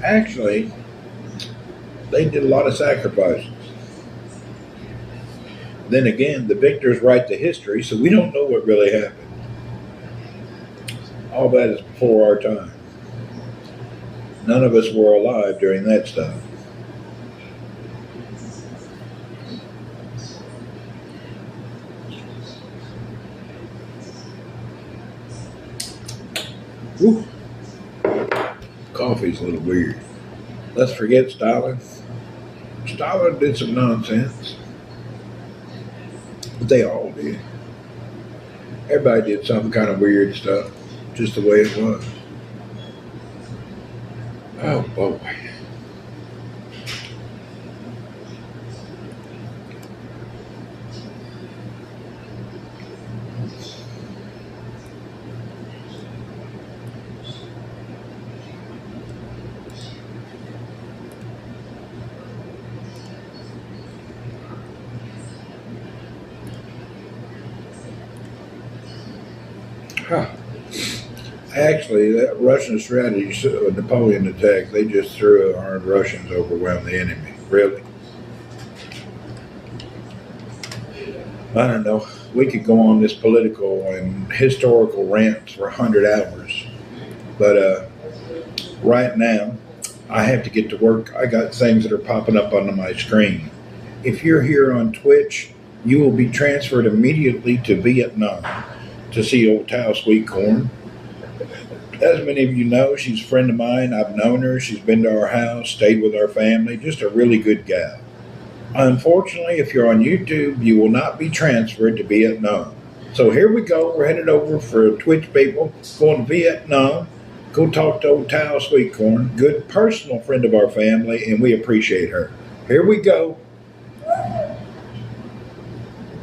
Actually, they did a lot of sacrifices. Then again, the victors write the history, so we don't know what really happened. All that is before our time. None of us were alive during that stuff. Whew. Coffee's a little weird. Let's forget Stalin. Stalin did some nonsense. But they all did. Everybody did some kind of weird stuff. Just the way it was. Oh boy. Huh. Actually, that Russian strategy, Napoleon attack, they just threw it on Russians, overwhelmed the enemy. Really? I don't know. We could go on this political and historical rant for 100 hours. But right now, I have to get to work. I got things that are popping up on my screen. If you're here on Twitch, you will be transferred immediately to Vietnam to see old Tao Sweet Corn. As many of you know, she's a friend of mine. I've known her. She's been to our house, stayed with our family. Just a really good gal. Unfortunately, if you're on YouTube, you will not be transferred to Vietnam. So here we go. We're headed over for Twitch people. Going to Vietnam. Go talk to old Tao Sweet Corn. Good personal friend of our family, and we appreciate her. Here we go.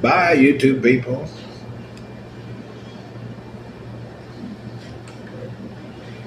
Bye, YouTube people.